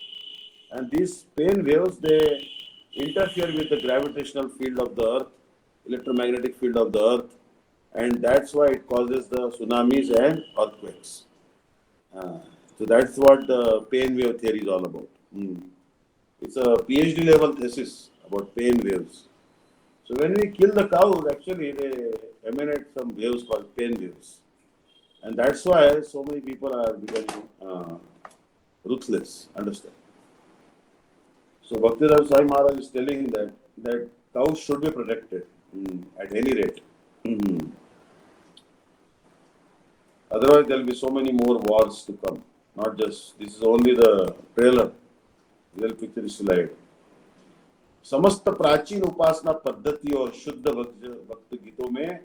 And these pain waves, they interfere with the gravitational field of the earth, electromagnetic field of the earth, and that's why it causes the tsunamis and earthquakes. Uh, so that's what the pain wave theory is all about. It's a PhD level thesis about pain waves. So when we kill the cows, actually they emanate some waves called pain waves, and that's why so many people are becoming ruthless. Understand? So Bhaktivedanta Swami Maharaj is telling that cows should be protected at any rate. Mhm. Otherwise, there will be so many more wars to come. Not just this is only the trailer. Real picture is still ahead. समस्त प्राचीन उपासना पद्धति और शुद्ध भक्त गीतों में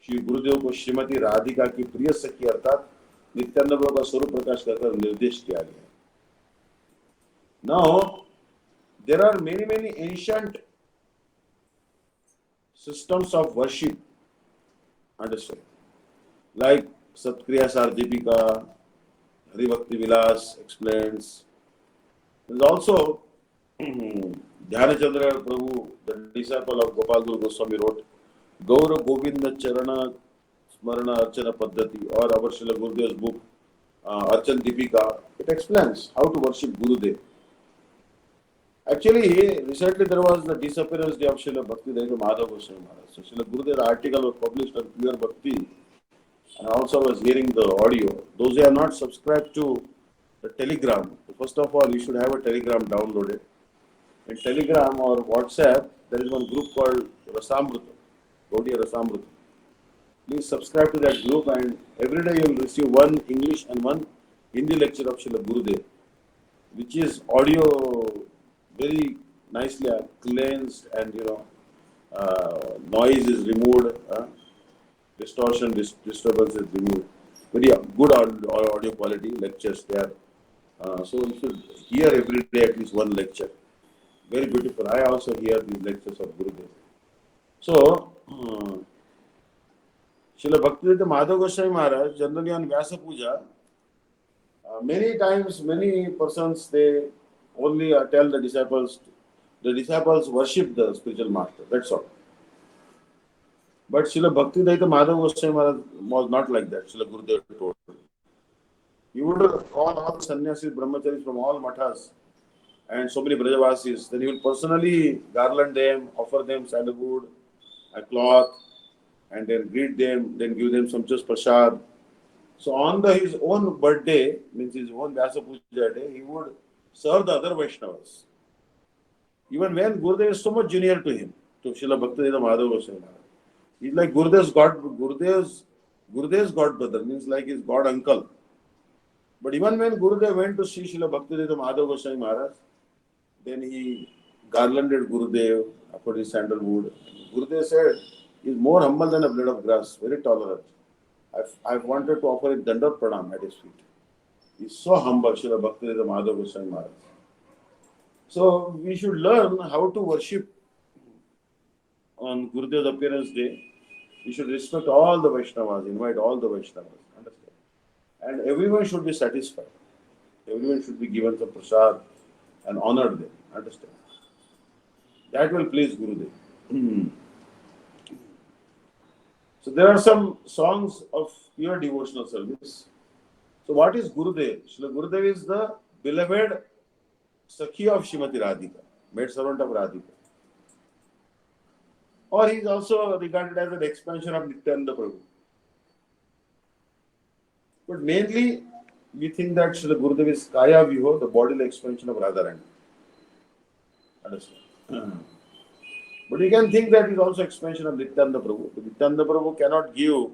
श्री गुरुदेव को श्रीमती राधिका की प्रिय सखी अर्थात नित्यानंद प्रभु का स्वरूप प्रकाश कर निर्देश किया गया. Now there are many ancient systems of worship. Understand? Like Satkriya Sardipika, Haribhakti Vilas explains. There is also Dhyanachandra Prabhu, the disciple of Gopal Guru Goswami, wrote Gaura Govinda Charana Smarana Archana Paddhati, or our Srila Gurudev's book Archan Deepika. It explains how to worship Gurudev. Actually, recently there was the disappearance day of Srila Bhakti Daita Madhav Goswami Maharaj. So Srila Gurudev's article was published on Pure Bhakti, and also was hearing the audio. Those who are not subscribed to the Telegram, first of all, you should have a Telegram downloaded. In Telegram or WhatsApp, there is one group called Rasamrita, Gaudiya Rasamrita. Please subscribe to that group, and every day you will receive one English and one Hindi lecture of Srila Gurudev, which is audio very nicely cleansed, and noise is removed, distortion, disturbance is removed. Very good audio quality lectures there. So you should hear every day at least one lecture. Very beautiful. I also hear these lectures of Gurudev. So, Srila Bhaktivedanta Madhav Goswami Maharaj, generally on Vyasa Puja, many times, many persons, they only tell the disciples worship the spiritual master. That's all. But Srila Bhaktivedanta Madhav Goswami Maharaj was not like that. Srila Gurudev told. He would call all the sannyasis, brahmacharis from all mathas and so many Brajavasis. Then he will personally garland them, offer them sandalwood, a cloth, and then greet them, then give them some just prasad. So on his own birthday, means his own Vyasa Puja day, he would serve the other Vaishnavas. Even when Gurudev is so much junior to him, to Srila Bhaktivedanta Madhav Goswami Maharaj. He's like Gurudev's god brother, means like his god uncle. But even when Gurudev went to see Srila Bhaktivedanta Madhav Goswami Maharaj, then he garlanded Gurudev, offered his sandalwood. Gurudev said, he is more humble than a blade of grass, very tolerant. I've wanted to offer him Dandavat Pranam at his feet. He is so humble, Srila Bhaktivedanta Madhav Goswami Maharaj. So we should learn how to worship on Gurudev's appearance day. We should respect all the Vaishnavas, invite all the Vaishnavas. Understand? And everyone should be satisfied. Everyone should be given some prasad and honor them. Understand? That will please Gurudev. So there are some songs of pure devotional service. So what is Gurudev? Srila Gurudev is the beloved Sakhi of Srimati Radhika, maid servant of Radhika. Or he is also regarded as an expansion of Nityananda Prabhu. But mainly, we think that Srila Gurudev is Kaya Viho, the bodily expansion of Radharani. Understand? But you can think that is also expansion of Nityananda Prabhu. Nityananda Prabhu cannot give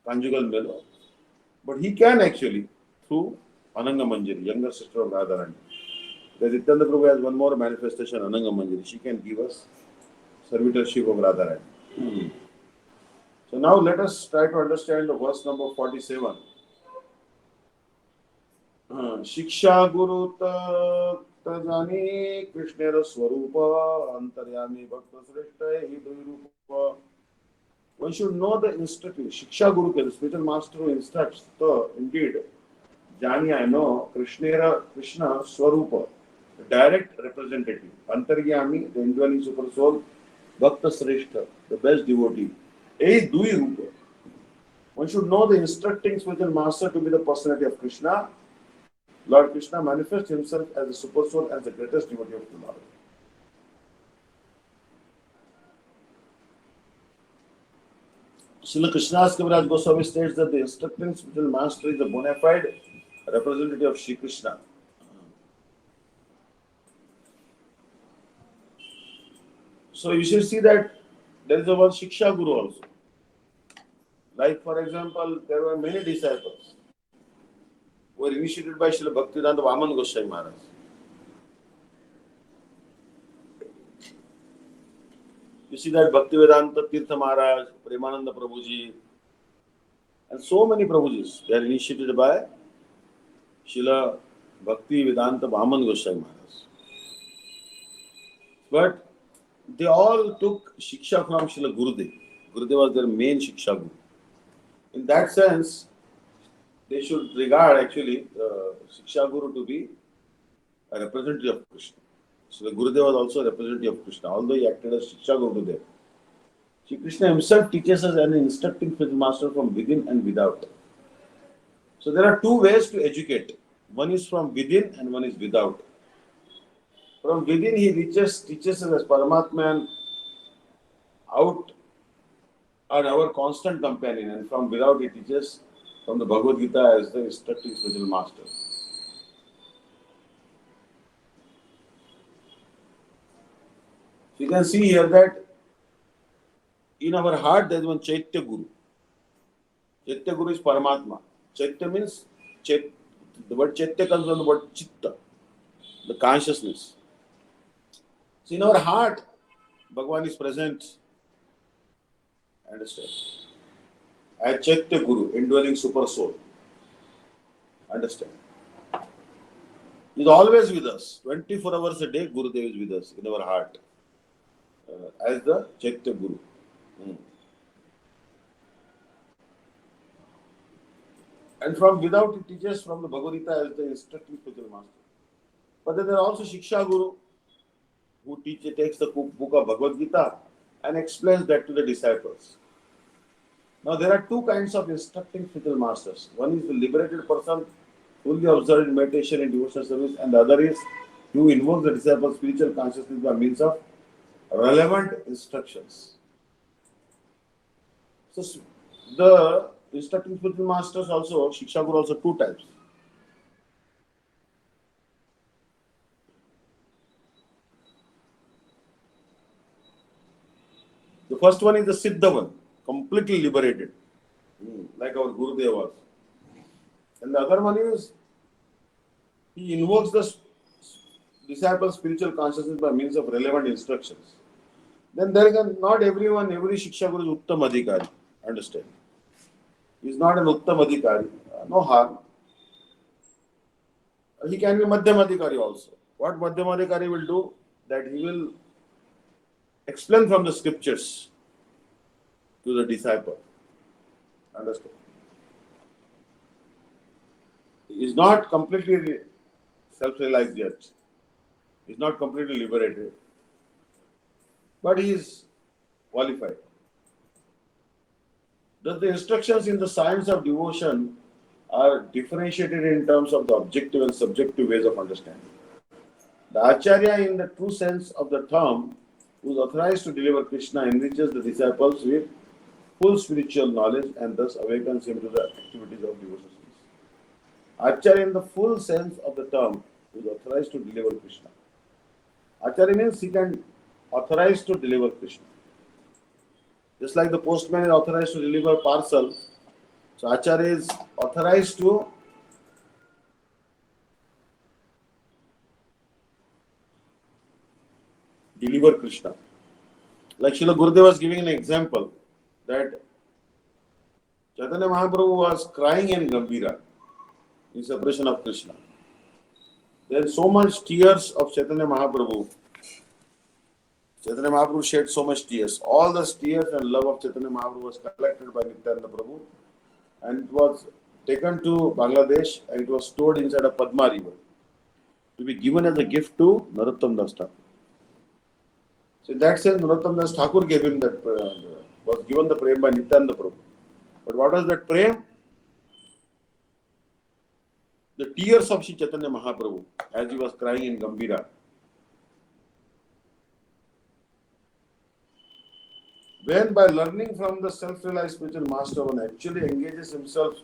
conjugal male, but he can actually through Ananga Manjari, younger sister of Radharani. Because Nityananda Prabhu has one more manifestation, Ananga Manjari. She can give us servitorship of Radharani. So now let us try to understand the verse number 47. शिक्षा गुरु तजानी कृष्णेर स्वरूप अंतर्यामी भक्त श्रेष्ठ ही रूप. One should know the instructor. Shiksha Guru, the spiritual master who instructs. So indeed, Jani I know Krishna Swarupa, the direct representative. Antaryami, the indwelling super soul. Bhakta Sreshta, the best devotee. A Dui Rupa. One should know the instructing spiritual master to be the personality of Krishna. Lord Krishna manifests himself as the super soul, as the greatest devotee of the Lord. Srila Krishnadas Kaviraj Goswami states that the instructing spiritual master is a bona fide representative of Sri Krishna. So you should see that there is a one Shiksha Guru also. Like for example, there were many disciples who were initiated by Srila Bhaktivedanta Vaman Goswami Maharaj. You see that Bhaktivedanta Tirtha Maharaj, Premananda Prabhuji, and so many Prabhujis, they are initiated by Srila Bhaktivedanta Vaman Goswami Maharaj. But they all took Shiksha from Srila Gurudev. Gurudev was their main Shiksha Guru. In that sense, they should regard actually Shiksha Guru to be a representative of Krishna. So the Gurudev was also a representative of Krishna, although he acted as Shiksha Guru there. Shri Krishna himself teaches us an instructing spiritual master from within and without. So there are two ways to educate. One is from within and one is without. From within he teaches us as Paramatma and out are our constant companion, and from without he teaches from the Bhagavad Gita as the instructing spiritual master. So you can see here that in our heart there is one Chaitya Guru. Chaitya Guru is Paramatma. Chaitya means, the word Chaitya comes from the word Chitta, the consciousness. So in our heart, Bhagavan is present. Understand? As Chaitya Guru, indwelling super soul. Understand? He is always with us. 24 hours a day, Gurudev is with us in our heart. As the Chaitya Guru. And from without, he teaches from the Bhagavad Gita as the instructing spiritual master. But then there are also Shiksha Guru who takes the book of Bhagavad Gita and explains that to the disciples. Now there are two kinds of instructing spiritual masters. One is the liberated person, fully observed in meditation and devotional service, and the other is who invokes the disciples' spiritual consciousness by means of relevant instructions. So the instructing spiritual masters also, Shiksha Guru also two types. The first one is the Siddha one, completely liberated, like our Gurudev was. And the other one is, he invokes the disciples' spiritual consciousness by means of relevant instructions. Then there is not every Shiksha Guru is Uttam Adhikari. Understand? He is not an Uttam Adhikari. No harm. He can be Madhyam Adhikari also. What Madhyam Adhikari will do? That he will explain from the scriptures to the disciple. Understand? He is not completely self-realized yet. He is not completely liberated. But he is qualified. Thus the instructions in the science of devotion are differentiated in terms of the objective and subjective ways of understanding. The Acharya, in the true sense of the term, who is authorized to deliver Krishna, enriches the disciples with full spiritual knowledge and thus awakens him to the activities of devotional service. Acharya, in the full sense of the term, who is authorized to deliver Krishna. Acharya means he can authorize to deliver Krishna. Just like the postman is authorized to deliver parcel, so Acharya is authorized to deliver Krishna. Like Srila Gurudev was giving an example that Chaitanya Mahaprabhu was crying in Gambhira in separation of Krishna. There is so much tears of Chaitanya Mahaprabhu. Chaitanya Mahaprabhu shed so much tears. All the tears and love of Chaitanya Mahaprabhu was collected by Nityananda Prabhu and it was taken to Bangladesh and it was stored inside a Padma river to be given as a gift to Narottam Das Thakur. So in that sense, Narottam Das Thakur gave him that, was given the prem by Nityananda Prabhu. But what was that prem? The tears of Sri Chaitanya Mahaprabhu as he was crying in Gambhira. When by learning from the self-realized spiritual master one actually engages himself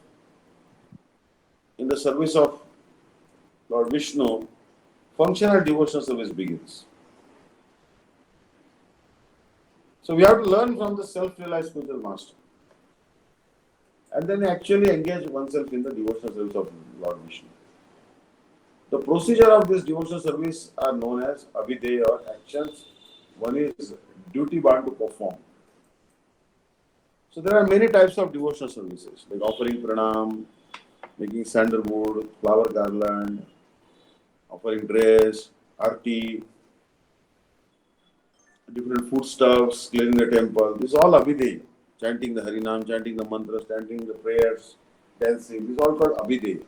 in the service of Lord Vishnu, functional devotional service begins. So we have to learn from the self-realized spiritual master and then actually engage oneself in the devotional service of Lord Vishnu. The procedure of this devotional service are known as abhideya or actions. One is duty bound to perform. So there are many types of devotional services like offering pranam, making sandalwood, flower garland, offering dress, arti, different foodstuffs, cleaning the temple. This is all abhideya. Chanting the Harinam, chanting the mantras, chanting the prayers, dancing. This is all called abhideya.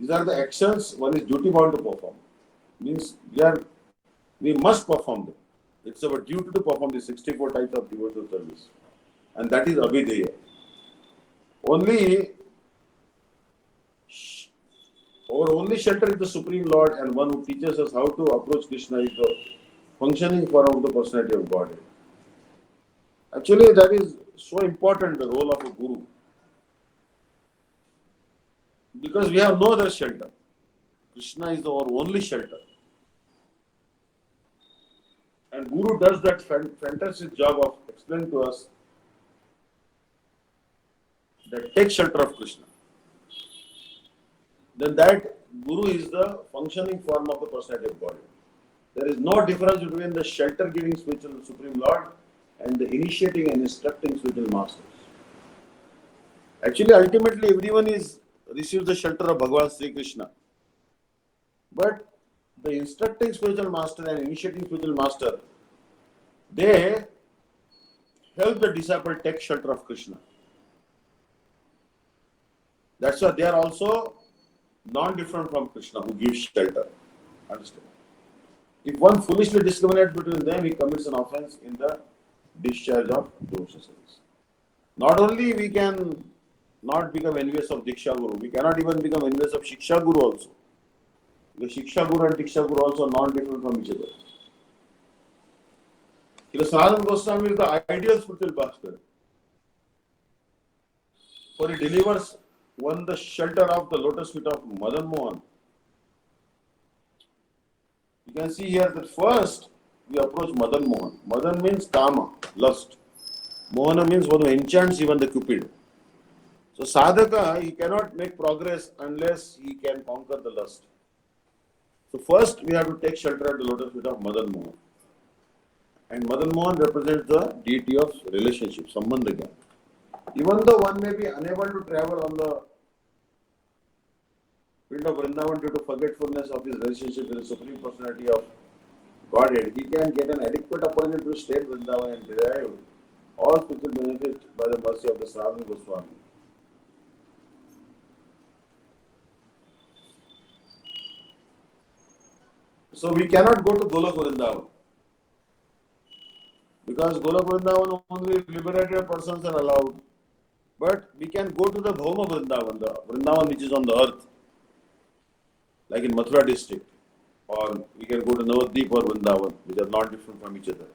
These are the actions one is duty bound to perform. Means we must perform them. It's our duty to perform the 64 types of devotional service. And that is abhideya. Our only shelter is the Supreme Lord and one who teaches us how to approach Krishna is the functioning form of the personality of Godhead. Actually, that is so important, the role of a guru. Because we have no other shelter. Krishna is our only shelter. And Guru does that fantastic job of explaining to us that take shelter of Krishna. Then that Guru is the functioning form of the personality of God. There is no difference between the shelter giving spiritual Supreme Lord and the initiating and instructing spiritual masters. Actually, ultimately, everyone receives the shelter of Bhagavan Sri Krishna. But the instructing spiritual master and initiating spiritual master, they help the disciple take shelter of Krishna. That's why they are also non-different from Krishna who gives shelter. Understand? If one foolishly discriminates between them, he commits an offense in the discharge of devotional service. Not only we can not become envious of Diksha Guru, we cannot even become envious of Shiksha Guru also. Because Shiksha Guru and Diksha Guru also are non-different from each other. Sanatana Goswami is the ideal spiritual master. For he delivers one the shelter of the lotus feet of Madan Mohan. You can see here that first we approach Madan Mohan. Madan means kama, lust. Mohana means one who enchants even the Cupid. So sadhaka, he cannot make progress unless he can conquer the lust. So first we have to take shelter at the lotus feet of Madan Mohan. And Madan Mohan represents the deity of relationship, Sambandha Gyan. Even though one may be unable to travel on the field of Vrindavan due to forgetfulness of his relationship with the Supreme Personality of Godhead, he can get an adequate opportunity to stay in Vrindavan and derive all spiritual benefits by the mercy of the Sanatana Goswami. So we cannot go to Golok Vrindavan because Golok Vrindavan only liberated persons are allowed. But we can go to the Bhauma Vrindavan, the Vrindavan which is on the earth, like in Mathura district. Or we can go to Navadvip or Vrindavan, which are not different from each other.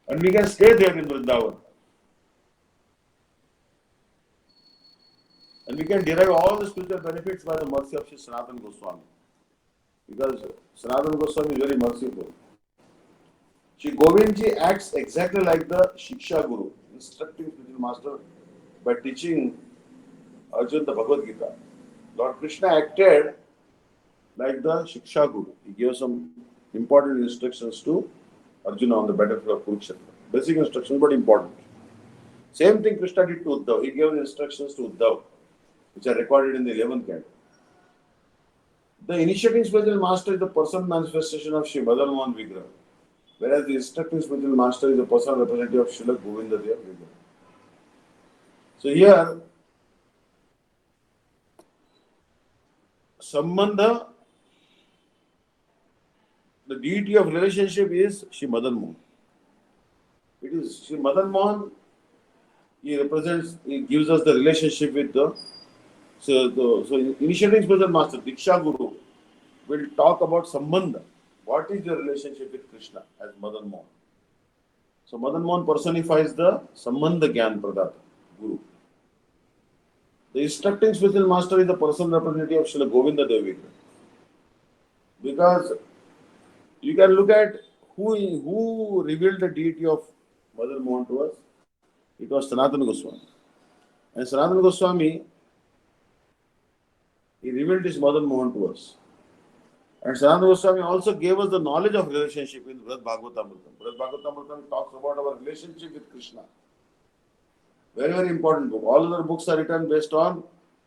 And we can stay there in Vrindavan. And we can derive all the spiritual benefits by the mercy of Sri Sanatana Goswami. Because Sanatana Goswami is very merciful. Sri Govindji acts exactly like the Shiksha Guru, instructing spiritual master by teaching Arjuna the Bhagavad Gita. Lord Krishna acted like the Shiksha Guru. He gave some important instructions to Arjuna on the battlefield of Kurukshetra. Basic instructions, but important. Same thing Krishna did to Uddhav. He gave instructions to Uddhav, which are recorded in the 11th canto. The initiating spiritual master is the personal manifestation of Sri Madan Mohan Vigraha, whereas the instructing spiritual master is the personal representative of Srila Govinda Dev Vigraha. So here, Sambandha, the deity of relationship is Sri Madan Mohan. It is Sri Madan Mohan, he gives us the relationship with the, so initiating spiritual master, Diksha Guru, will talk about Sambandha. What is your relationship with Krishna as Madan Mohan? So Madan Mohan personifies the Sambandha Gyan Pradata, Guru. The instructing spiritual master is the personal representative of Srila Govinda Dev Vigraha. Because you can look at who revealed the deity of Madan Mohan to us. It was Sanatana Goswami. And Sanatana Goswami, he revealed his Madan Mohan to us. And Sanatana Goswami also gave us the knowledge of relationship in Brihad Bhagavatamritam. Brihad Bhagavatamritam talks about our relationship with Krishna. Very, very important book. All other books are written based on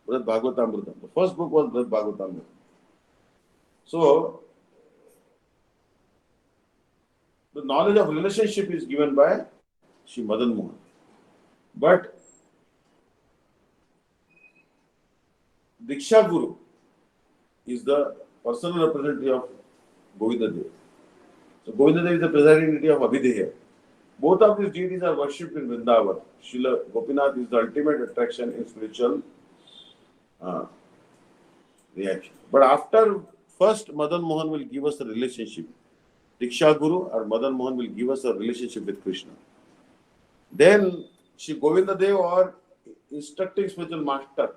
Brihad Bhagavatamritam. The first book was Brihad Bhagavatamritam. So, the knowledge of relationship is given by Sri Madan Mohan. But Diksha Guru is the personal representative of Govinda Dev. So Govinda Dev is the presiding deity of Abhideya. Both of these deities are worshipped in Vrindavan. Srila Gopinath is the ultimate attraction in spiritual reaction. But after first Madan Mohan will give us the relationship. Diksha Guru or Madan Mohan will give us a relationship with Krishna. Then Sri Govinda Dev or instructing spiritual master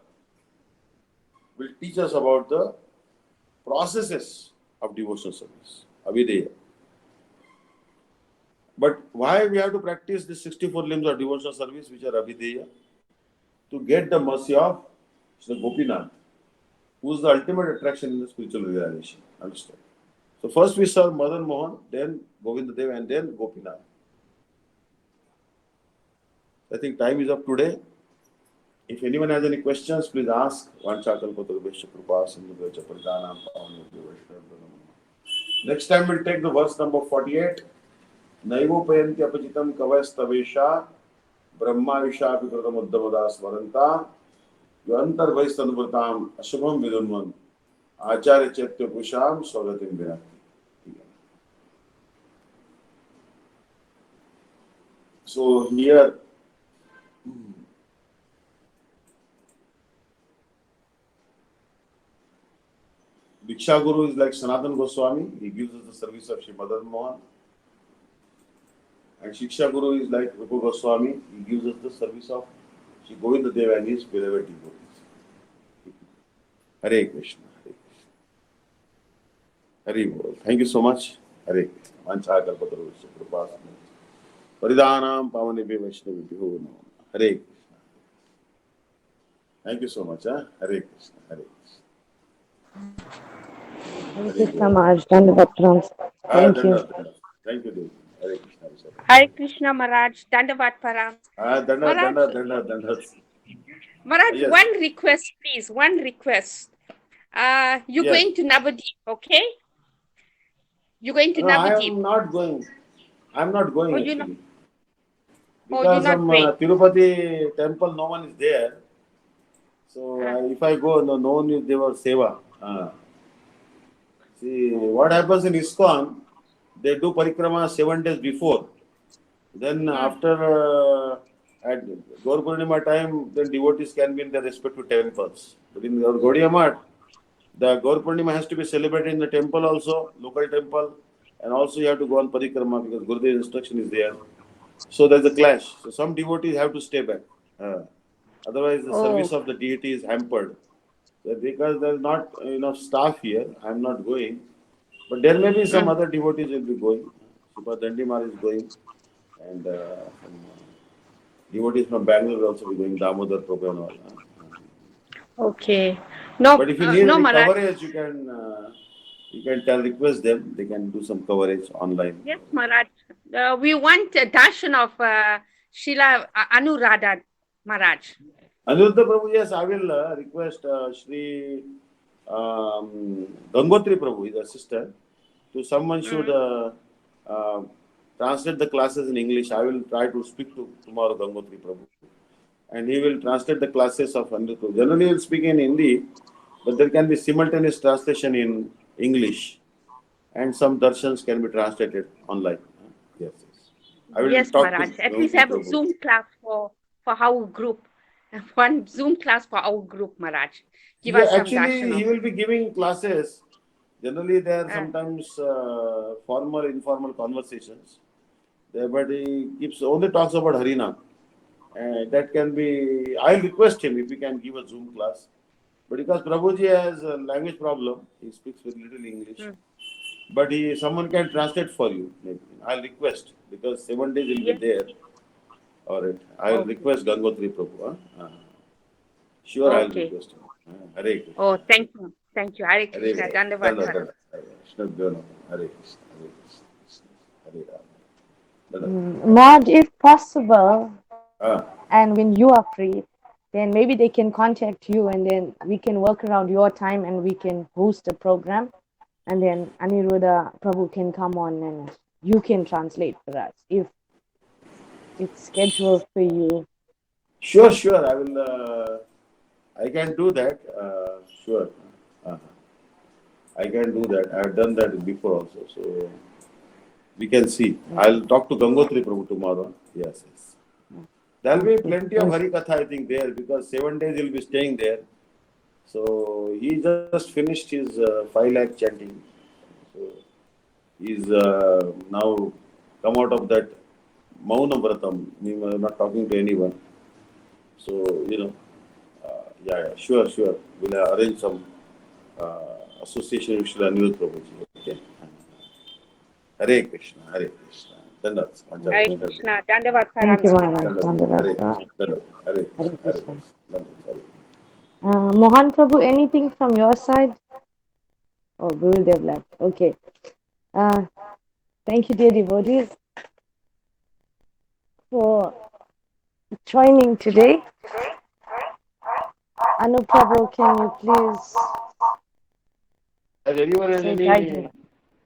will teach us about the processes of devotional service, Abhideya. But why we have to practice the 64 limbs of devotional service which are Abhideya? To get the mercy of Sri Gopinath, who is the ultimate attraction in the spiritual realization. Understand? So first we serve Madan Mohan, then Govinda Dev, and then Gopinath. I think time is up today. If anyone has any questions, please ask. Next time we'll take the verse number 48. Naivopayanti apajitam kavastavesha brahma vishapi kratam uddhavadas varanta yantar vaistanuvratam ashubham vidunvan acharya chaitya pusham swagatim vinati. So here Diksha Guru is like Sanatana Goswami. He gives us the service of Sri Madan Mohan. And Shiksha Guru is like Rupa Goswami. He gives us the service of Sri Govinda Dev and his beloved devotees. Hare Krishna. Hare Krishna. Hare Bol. Thank you so much. Hare Krishna. Vancha kalpatarusya kripa Paridhanam pavanebhyo vaishnavibhyo namo. Hare Krishna. Thank you so much. Hare Krishna. Hare Krishna. Hare Krishna Maharaj, Dandavat Pranam. Thank you. Thank you, Devi. Hare Krishna. Hare Krishna Maharaj, Dandavat Param. Danda. Maharaj, Yes. one request, please. One request. You're Yes. going to Navadip, okay? You're going to No, I Navadip. am not going. I am not going Oh, you're actually. Oh, Because you're not going. Tirupati temple, no one is there. So if I go, no one is there for seva. See, what happens in ISKCON, they do parikrama 7 days before. Then after At Gaur Purnima time, then devotees can be in their respective temples. But in our Gaudiya Math, the Gaur Purnima has to be celebrated in the temple also, local temple, and also you have to go on parikrama because Gurudev's instruction is there. So there's a clash. So some devotees have to stay back. Uh, Otherwise, the Oh. service of the deity is hampered. So because there's not enough staff here, I'm not going. But there may be some Mm. other devotees will be going. Super Dandimar is going, and some devotees from Bangalore will also be going. Damodar Prabhu and all. Okay. No, But if you need no, any Maharaj. coverage, you can tell request them. They can do some coverage online. Yes, Maharaj. We want a darshan of Srila Anuradha Maharaj. Aniruddha Prabhu, yes, I will request Shri Gangotri Prabhu, his assistant, to someone should Mm. uh, translate the classes in English. I will try to speak to tomorrow Gangotri Prabhu, and he will translate the classes of Aniruddha Prabhu. Generally, he will speak in Hindi, but there can be simultaneous translation in English, and some darshans can be translated online. Yes, yes. I will Yes, talk to Maharaj. At least Gangotri have a Prabhu. Zoom class for our group. One Zoom class for our group, Maharaj. Give Yeah, us some darshan actually, of. he will be giving classes. Generally, there are Uh, sometimes formal, informal conversations. There, but he keeps only talks about Harina. And that can be. I'll request him if he can give a Zoom class. But because Prabhuji has a language problem, he speaks with little English. mm. But someone can translate for you. Maybe. I'll request because 7 days he'll be Yes. there. All right. I'll Okay. request Gangotri Prabhu. Sure, I'll Okay. request him. Hare Oh, Krishna. thank you. Thank you. Hare Hare Krishna. Krishna. Dandavat Danda, Maharaj. danda. Hare Krishna. Hare Krishna. Hare Krishna. Hare Ram. Danda. Maharaj, if possible, Ah, and when you are free, then maybe they can contact you and then we can work around your time and we can host a program. And then Aniruddha Prabhu can come on and you can translate for us if it's scheduled for you. sure, sure. I will. I can do that. Sure. Uh, I can do that. I have done that before also. So we can see. I'll talk to Gangotri Prabhu tomorrow. Yes, yes. There'll be Okay. plenty of Hari Katha, I think, there because 7 days he'll be staying there. So he just finished his 5 lakh chanting. So he's now come out of that Mauna Vratam, not talking to anyone. So, yeah, sure, sure. We'll arrange some association with Shri Anirudh Prabhuji. Okay. Hare Krishna, Hare Krishna. Dandavat, Manjari. Hare Okay. Krishna. Dandavat Thank you, Maharaj. Maharaj. Dandavat, Hare Dandavat. Krishna, Dandavat, Hare Hare Krishna, Hare Krishna. Krishna, Dandavat, Hare Krishna. Mohan Prabhu, anything from your side? Oh, Gurudev left. Okay. Uh, thank you, dear devotees, for joining today. Anu Prabhu, can you please Has anyone has say guide any? me?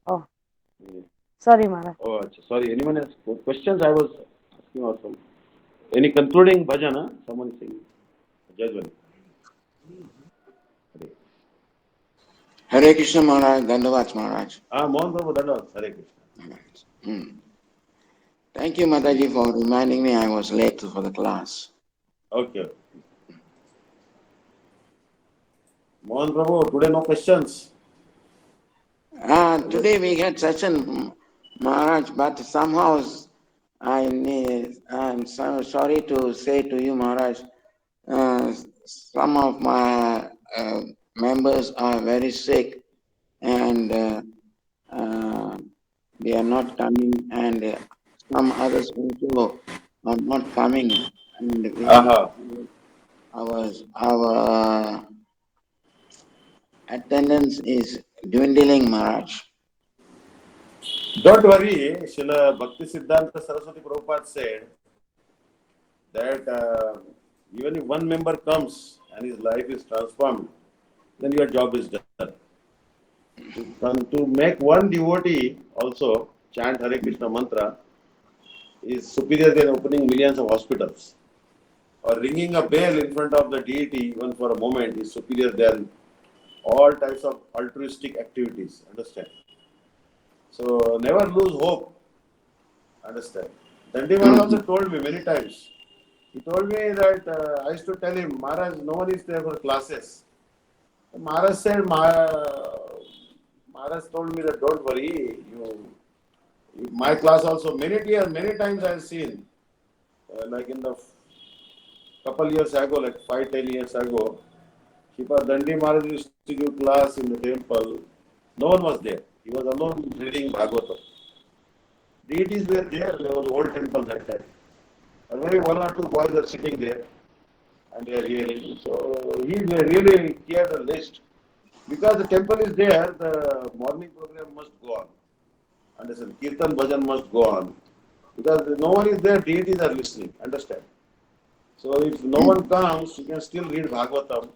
Oh, sorry, Maharaj. Oh, sorry. Anyone has questions? I was asking also. Any concluding bhajan? Someone is saying. Judgment. Hare Krishna Maharaj, Dandavat Maharaj. Mohan Prabhu, Dandavat, Hare Krishna. Hmm. Thank you, Mataji, for reminding me I was late for the class. Okay. Mohan Prabhu, today no questions. Today we had session, Maharaj, but somehow I'm so sorry to say to you, Maharaj, some of my members are very sick and they are not coming, and some others also are not coming, and Aha. our attendance is dwindling, Maharaj. Don't worry. Srila Bhakti Siddhanta Saraswati Prabhupada said that even if one member comes and his life is transformed, then your job is done. To make one devotee also chant Hare Krishna mantra is superior than opening millions of hospitals. Or ringing a bell in front of the deity even for a moment is superior than all types of altruistic activities. Understand? So never lose hope. Understand? Dandi Maharaj also told me many times He told me that I used to tell him, Maharaj, no one is there for classes. Maharaj said, Maharaj told me that don't worry, my class also many times I have seen, like in the couple years ago, like 5-10 years ago, Shipa Dandi Maharaj used to give class in the temple. No one was there. He was alone reading Bhagavatam. Deities were there. There was old temple that time. And maybe one or two boys are sitting there and they are hearing. So he really cleared the list. Because the temple is there, the morning program must go on. Understand? Kirtan Bhajan must go on. Because no one is there, deities are listening. Understand? So if no one comes, you can still read Bhagavatam.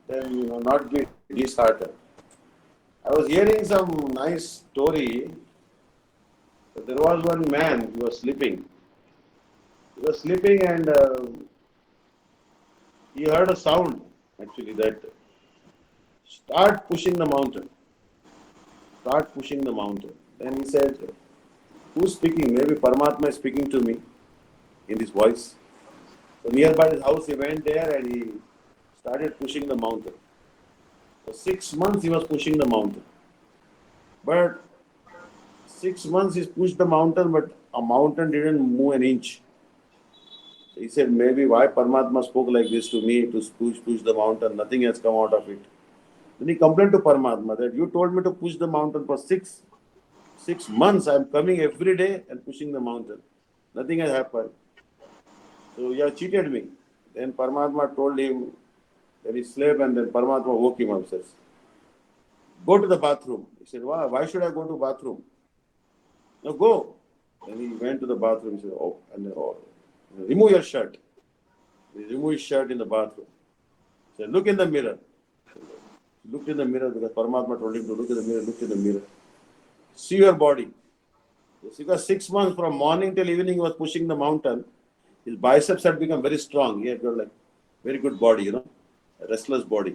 Then not be disheartened. I was hearing some nice story. There was one man, he was sleeping. He was sleeping and he heard a sound actually that start pushing the mountain. Start pushing the mountain. Then he said, who's speaking? Maybe Paramatma is speaking to me in his voice. So nearby his house he went there and he started pushing the mountain. For 6 months he was pushing the mountain. But 6 months he pushed the mountain, but a mountain didn't move an inch. He said, maybe why Paramatma spoke like this to me to push the mountain, nothing has come out of it. Then he complained to Paramatma that you told me to push the mountain for six months. I am coming every day and pushing the mountain. Nothing has happened. So you have cheated me. Then Paramatma told him that he slept and then Paramatma woke him up and says, go to the bathroom. He said, why should I go to the bathroom? No, go. Then he went to the bathroom. He said, remove your shirt. He removed his shirt in the bathroom. He said, look in the mirror. He looked in the mirror because Paramatma told him to look in the mirror, look in the mirror. See your body. Because 6 months from morning till evening he was pushing the mountain. His biceps had become very strong. He had got like very good body, a restless body.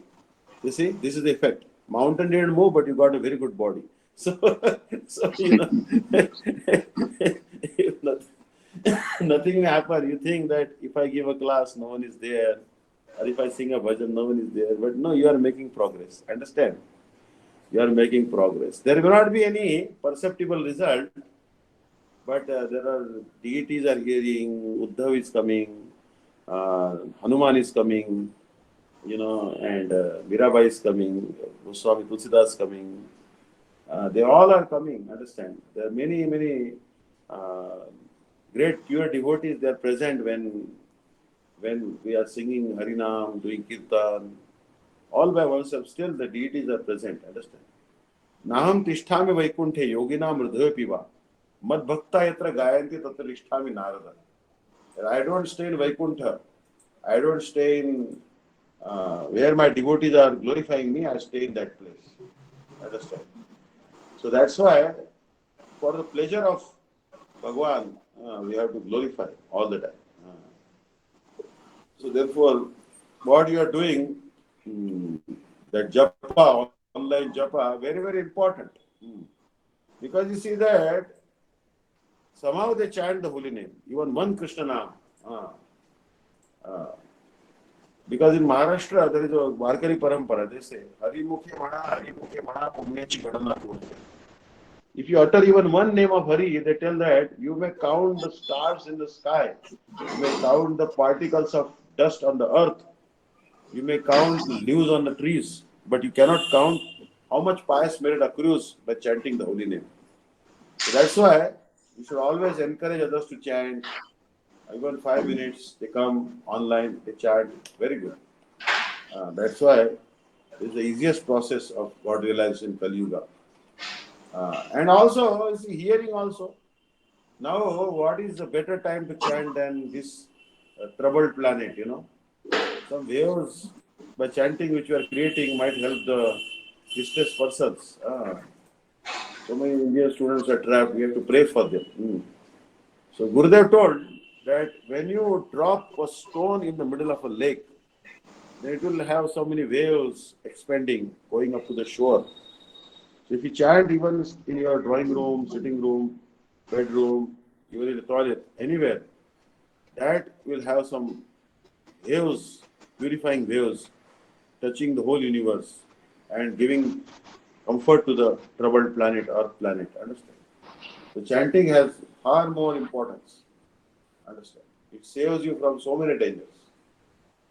You see, this is the effect. Mountain didn't move, but you got a very good body. So if nothing will happen. You think that if I give a class, no one is there, or if I sing a bhajan, no one is there. But no, you are making progress. Understand? You are making progress. There will not be any perceptible result, but there are deities are hearing, Uddhav is coming, Hanuman is coming, and Mirabai is coming, Goswami Tulsidas is coming. They all are coming, understand? There are many great pure devotees. They are present when we are singing Harinam, doing Kirtan, all by oneself. Still the deities are present, understand? Naham tishtami vaikunthe yoginam hridaya piva mad bhakta yatra gayanti tatra tishtami narada. I don't stay in Vaikuntha. I don't stay in where my devotees are glorifying me. I stay in that place. Understand? So that's why, for the pleasure of Bhagwan, we have to glorify all the time. So therefore, what you are doing, that japa, online japa, very, very important. Because you see that somehow they chant the holy name, even one Krishna Nam. Because in Maharashtra, there is a Varkari Parampara. They say, Hari Mukhe Mana Pumnechi Gadana Kurte. If you utter even one name of Hari, they tell that you may count the stars in the sky, you may count the particles of dust on the earth, you may count the leaves on the trees, but you cannot count how much pious merit accrues by chanting the holy name. So that's why you should always encourage others to chant. Even 5 minutes, they come online, they chant, very good. That's why it's the easiest process of God realization in Kali Yuga. And also, see, hearing also. Now, what is the better time to chant than this troubled planet, Some waves by chanting which we are creating might help the distressed persons. So many Indian students are trapped. We have to pray for them. So Gurudev told that when you drop a stone in the middle of a lake, then it will have so many waves expanding, going up to the shore. So if you chant even in your drawing room, sitting room, bedroom, even in the toilet, anywhere, that will have some waves, purifying waves, touching the whole universe and giving comfort to the troubled planet, Earth planet. Understand? The chanting has far more importance. Understand? It saves you from so many dangers.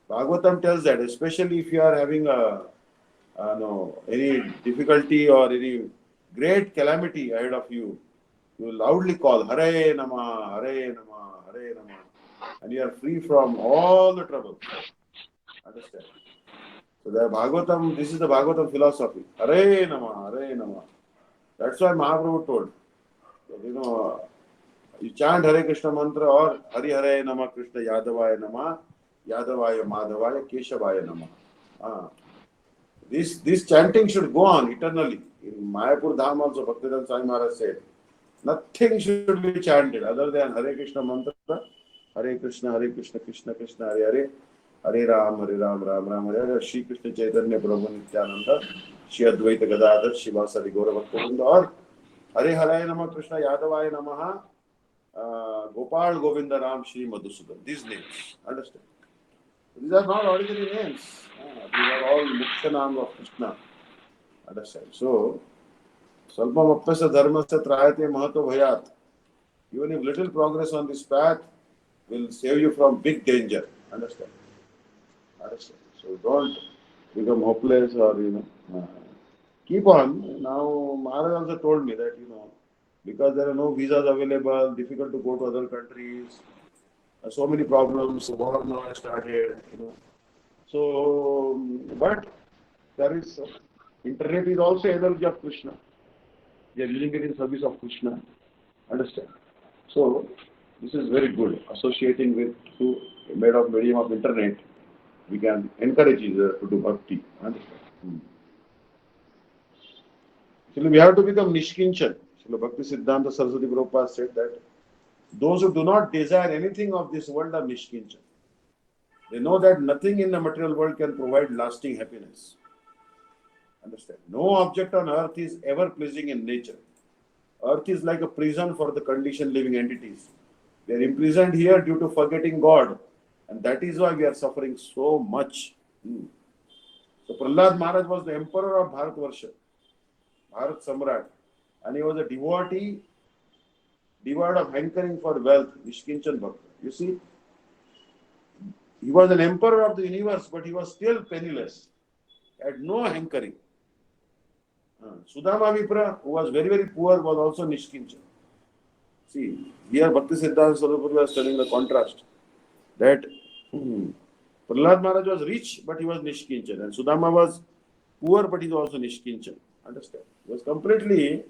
Bhagavatam tells that, especially if you are having no, any difficulty or any great calamity ahead of you, you loudly call Hare Nama, Hare Nama, Hare Nama, and you are free from all the troubles. Understand? So the Bhagavatam, this is the Bhagavatam philosophy. Hare Nama, Hare Nama. That's why Mahaprabhu told, you chant Hare Krishna mantra or Hari Hare Nama Krishna Yadavaya Nama, Yadavaya Madhavaya Keshavaya Nama. This chanting should go on eternally. In Mayapur Dham also Bhaktivedanta Swami Maharaj said, nothing should be chanted other than Hare Krishna mantra, Hare Krishna, Krishna Krishna, Hare Hare, Hare Ram, Ram Ram, Hare Hare, Shri Krishna Chaitanya Prabhu Nityananda, Shri Advaita Gadadhar, Shri Vasari Gaura Bhaktivinoda, or Hare Hare Nama Krishna Yadavaya Namaha, Gopal Govinda Ram Shri Madhusudan. These names, understand? These are not ordinary names. These are all Mukhya Naam of Krishna. Understand? So, Salpam Appasya Dharmasya Trayate Mahato Bhayat. Even if little progress on this path will save you from big danger. Understand? Understand? So don't become hopeless or, keep on. Now, Maharaj also told me that, because there are no visas available, difficult to go to other countries, so many problems, war now has started, So, but there is, internet is also energy of Krishna. We are using it in service of Krishna. Understand? So, this is very good. Associating with, through medium of internet, we can encourage each other to do bhakti. Understand? So, we have to become Nishkinchan. So, Bhakti Siddhanta Saraswati Prabhupada said that those who do not desire anything of this world are Nishkinchan. They know that nothing in the material world can provide lasting happiness. Understand? No object on earth is ever pleasing in nature. Earth is like a prison for the conditioned living entities. We are imprisoned here due to forgetting God. And that is why we are suffering so much. So Prahlad Maharaj was the emperor of Bharatvarsha, Bharat Samrat. And he was a devotee, devoid of hankering for wealth, Nishkinchan Bhakta. You see, he was an emperor of the universe, but he was still penniless, had no hankering. Sudama Vipra, who was very, very poor, was also Nishkinchan. See, here Bhakti Siddhanta Saraswati was telling the contrast that Prahlad Maharaj was rich, but he was Nishkinchan, and Sudama was poor, but he was also Nishkinchan. Understand? He was completely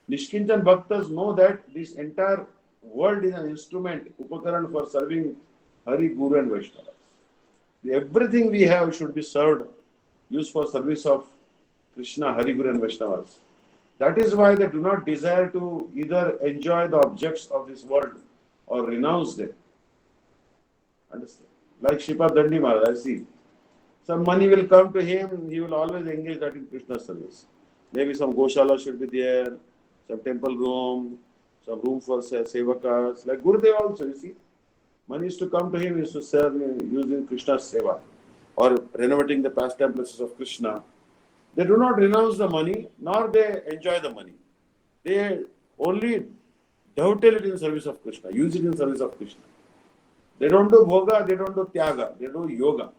Nishkinchan Bhaktas know that this entire world is an instrument, Upakaran for serving Hari, Guru and Vaishnavas. Everything we have should be served, used for service of Krishna, Hari, Guru and Vaishnavas. That is why they do not desire to either enjoy the objects of this world or renounce them. Understand? Like Shripad Dandi Maharaj, I see. Some money will come to him, he will always engage that in Krishna service. Maybe some Goshala should be there, some temple room, some room for sevakas. Like Gurudev also, you see. Money used to come to him, he used to serve using Krishna's seva or renovating the pastime places of Krishna. They do not renounce the money, nor they enjoy the money. They only dovetail it in service of Krishna, use it in service of Krishna. They don't do bhoga, they don't do tyaga, they do yoga.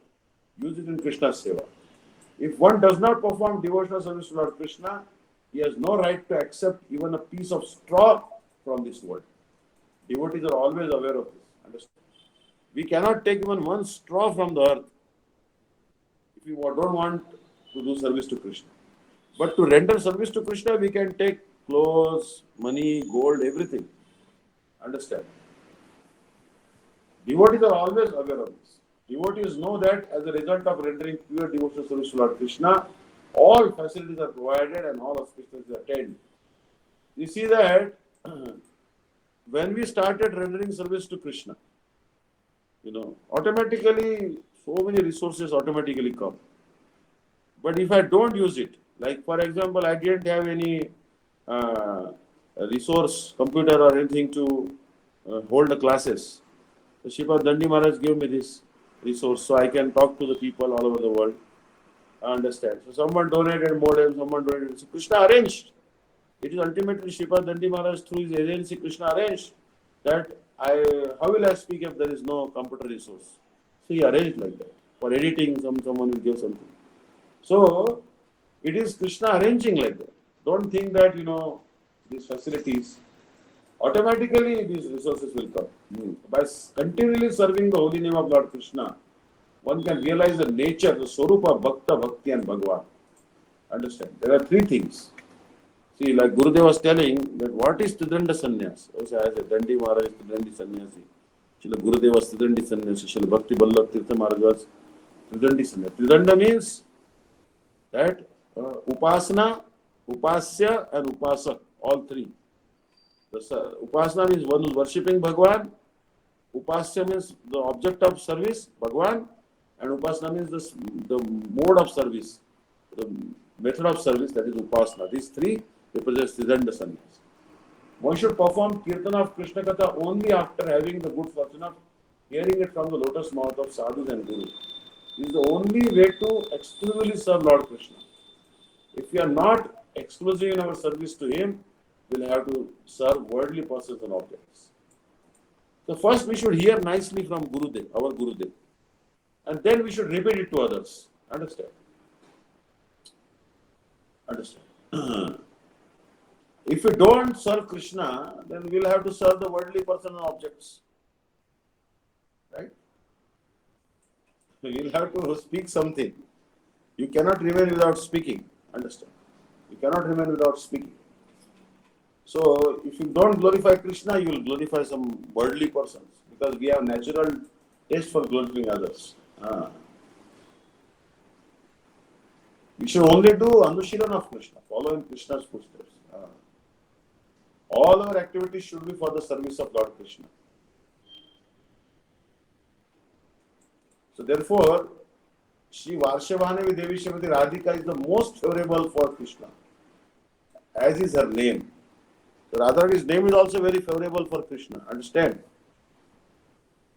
Use it in Krishna's seva. If one does not perform devotional service to Lord Krishna, he has no right to accept even a piece of straw from this world. Devotees are always aware of this. Understand? We cannot take even one straw from the earth if we don't want to do service to Krishna. But to render service to Krishna, we can take clothes, money, gold, everything. Understand? Devotees are always aware of this. Devotees know that as a result of rendering pure devotional service to Lord Krishna, all facilities are provided and all auspicities are attained. You see that when we started rendering service to Krishna, automatically so many resources automatically come. But if I don't use it, like for example, I didn't have any resource, computer or anything to hold the classes. So Sripad Dandi Maharaj gave me this resource so I can talk to the people all over the world. I understand. So someone donated modem, someone donated. So Krishna arranged. It is ultimately Sripad Dandi Maharaj through his agency Krishna arranged that how will I speak if there is no computer resource? So he arranged like that. For editing, someone will give something. So it is Krishna arranging like that. Don't think that these facilities automatically these resources will come. By continually serving the holy name of Lord Krishna, one can realize the nature, the Swarupa, Bhakta, Bhakti and Bhagwan. Understand? There are three things. See, like Gurudev was telling that what is Tridanda Sannyas? I said, Dandi Maharaj is Tridandi Sannyasi. Srila Gurudev was Tridandi Sannyasi. Srila Bhakti Ballabh Tirtha Maharaj was Tridandi Sannyasi. Tridanda means that Upasana, Upasya and Upasak, all three. The Upasana means one who is worshipping Bhagwan. Upasya means the object of service, Bhagwan. And Upasana means the mode of service, the method of service, that is Upasana. These three represent Tridanda Sannyas. One should perform Kirtan of Krishna Katha only after having the good fortune of hearing it from the lotus mouth of sadhus and gurus. This is the only way to exclusively serve Lord Krishna. If we are not exclusive in our service to Him, we will have to serve worldly persons and objects. So first we should hear nicely from Gurudev, our Gurudev, and then we should repeat it to others. Understand? Understand? If we don't serve Krishna, then we will have to serve the worldly person and objects. Right? You will have to speak something. You cannot remain without speaking. Understand? You cannot remain without speaking. So, if you don't glorify Krishna, you will glorify some worldly persons because we have natural taste for glorifying others. We should only do Anushilan of Krishna, following Krishna's footsteps. All our activities should be for the service of Lord Krishna. So, therefore, Shri Varshavanavi Devi Srimati Radhika is the most favorable for Krishna, as is her name. So Radharani's name is also very favorable for Krishna. Understand?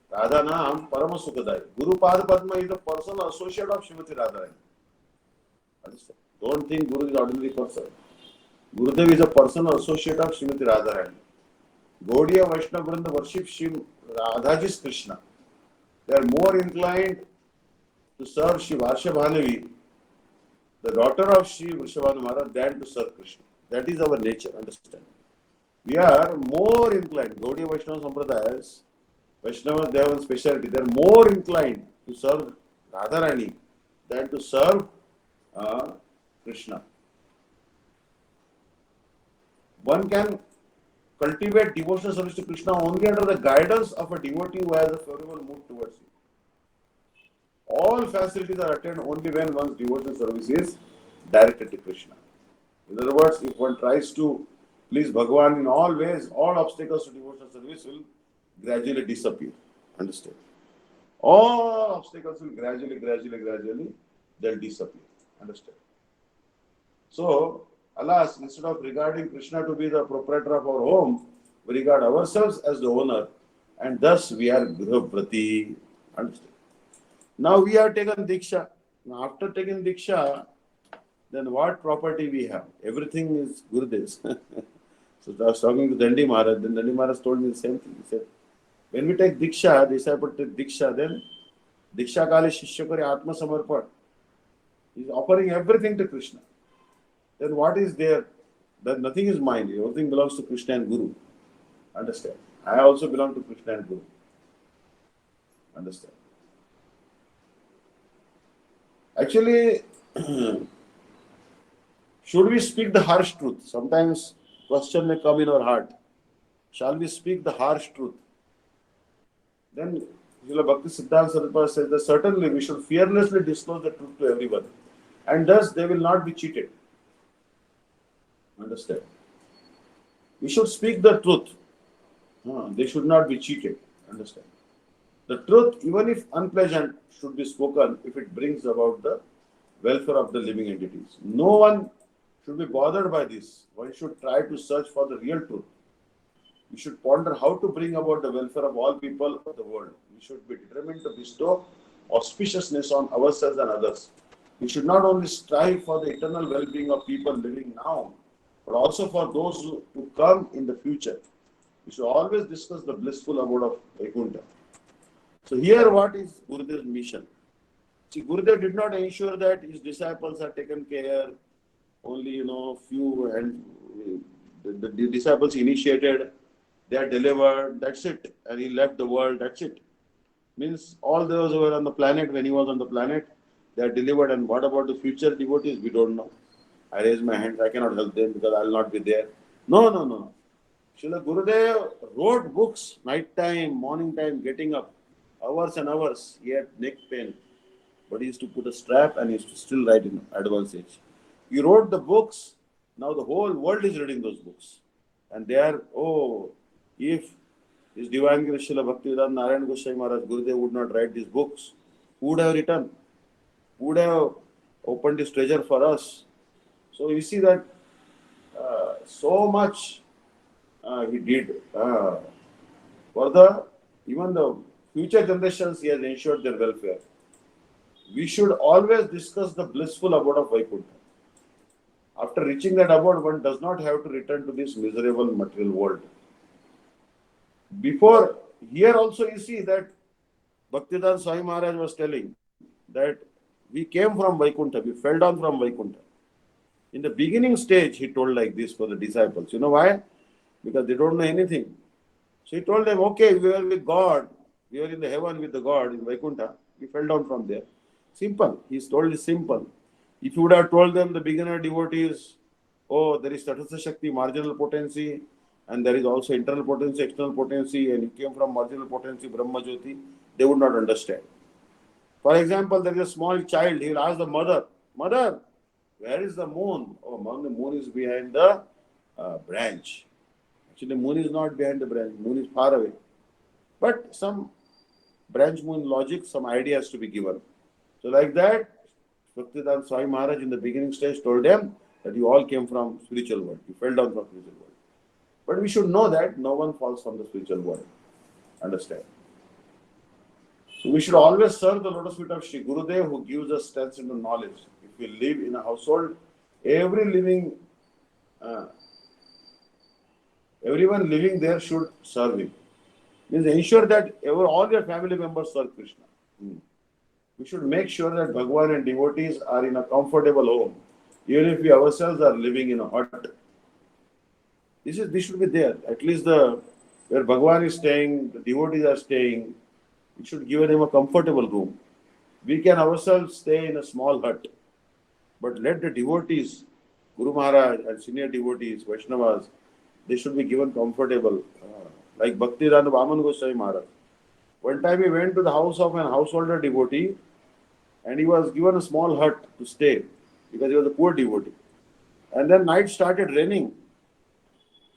Radha Naam Parama Sukhadai. Guru Pada Padma is the personal associate of Srimati Radharani. Understand? Don't think Guru is ordinary person. Gurudev is a personal associate of Srimati Radharani. Gaudiya Vaishnava Vrinda worship Shri Radhaji's Krishna. They are more inclined to serve Shri Varshabhanavi, the daughter of Shri Vrishabhanu Maharaj, than to serve Krishna. That is our nature. Understand? We are more inclined, Gaudiya Vaishnava Sampradayas, Vaishnavas, they have a specialty. They are more inclined to serve Radharani than to serve Krishna. One can cultivate devotional service to Krishna only under the guidance of a devotee who has a favorable mood towards him. All facilities are attained only when one's devotional service is directed to Krishna. In other words, if one tries to please Bhagavan in all ways, all obstacles to devotional service will gradually disappear. Understand? All obstacles will gradually they'll disappear. Understand? So, alas, instead of regarding Krishna to be the proprietor of our home, we regard ourselves as the owner, and thus we are Grihavrati. Understand? Now we have taken Diksha. Now, after taking Diksha, then what property we have? Everything is Gurudev's. So I was talking to Dandi Maharaj, then Dandi Maharaj told me the same thing. He said, when we take Diksha, disciple take Diksha, then Diksha Kali Shishya Kare Atma Samarpan. He is offering everything to Krishna. Then what is there? Then nothing is mine. Everything belongs to Krishna and Guru. Understand? I also belong to Krishna and Guru. Understand? Actually, should we speak the harsh truth? Sometimes question may come in our heart. Shall we speak the harsh truth? Then Srila Bhakti Siddhanta Saraswati says that certainly we should fearlessly disclose the truth to everyone. And thus they will not be cheated. Understand? We should speak the truth. They should not be cheated. Understand? The truth, even if unpleasant, should be spoken if it brings about the welfare of the living entities. No one should be bothered by this. One should try to search for the real truth. We should ponder how to bring about the welfare of all people of the world. We should be determined to bestow auspiciousness on ourselves and others. We should not only strive for the eternal well-being of people living now, but also for those who come in the future. We should always discuss the blissful abode of Vaikuntha. So here what is Gurudev's mission? See, Gurudev did not ensure that his disciples are taken care, only, few, and the disciples initiated, they are delivered, that's it. And he left the world, that's it. Means all those who were on the planet, when he was on the planet, they are delivered. And what about the future devotees? We don't know. I raise my hands, I cannot help them because I will not be there. No, no, no. Srila Gurudev wrote books, night time, morning time, getting up, hours and hours. He had neck pain, but he used to put a strap and he used to still write in advanced age. He wrote the books. Now the whole world is reading those books. And they are, if his Divine Grace Srila Bhaktivedanta Narayan Goswami Maharaj Gurudev would not write these books, who would have written? Who would have opened his treasure for us? So you see that so much he did for even the future generations. He has ensured their welfare. We should always discuss the blissful abode of Vaikuntha. After reaching that abode, one does not have to return to this miserable material world. Before, here also you see that Bhaktivedanta Swami Maharaj was telling that we came from Vaikuntha, we fell down from Vaikuntha. In the beginning stage, he told like this for the disciples. You know why? Because they don't know anything. So he told them, okay, we were with God, we were in the heaven with the God in Vaikuntha, we fell down from there. Simple. He's told it simple. If you would have told them, the beginner devotees, there is Tatastha Shakti, marginal potency, and there is also internal potency, external potency, and it came from marginal potency, Brahma Jyoti, they would not understand. For example, there is a small child, he will ask the mother, Mother, where is the moon? Oh, mom, the moon is behind the branch. Actually, moon is not behind the branch, moon is far away. But some branch moon logic, some idea has to be given. So like that, Bhaktivedanta Swami Maharaj in the beginning stage told them that you all came from spiritual world. You fell down from spiritual world. But we should know that no one falls from the spiritual world. Understand? So we should always serve the lotus feet of Sri Gurudev, who gives us strength into knowledge. If we live in a household, everyone living there should serve him. Means ensure that all your family members serve Krishna. We should make sure that Bhagwan and devotees are in a comfortable home, even if we ourselves are living in a hut. This should be there. At least where Bhagwan is staying, the devotees are staying, we should give them a comfortable room. We can ourselves stay in a small hut, but let the devotees, Guru Maharaj and senior devotees, Vaishnavas, they should be given comfortable. Like Bhaktivedanta Vaman Goswami Maharaj. One time he went to the house of an householder devotee and he was given a small hut to stay because he was a poor devotee. And then night started raining.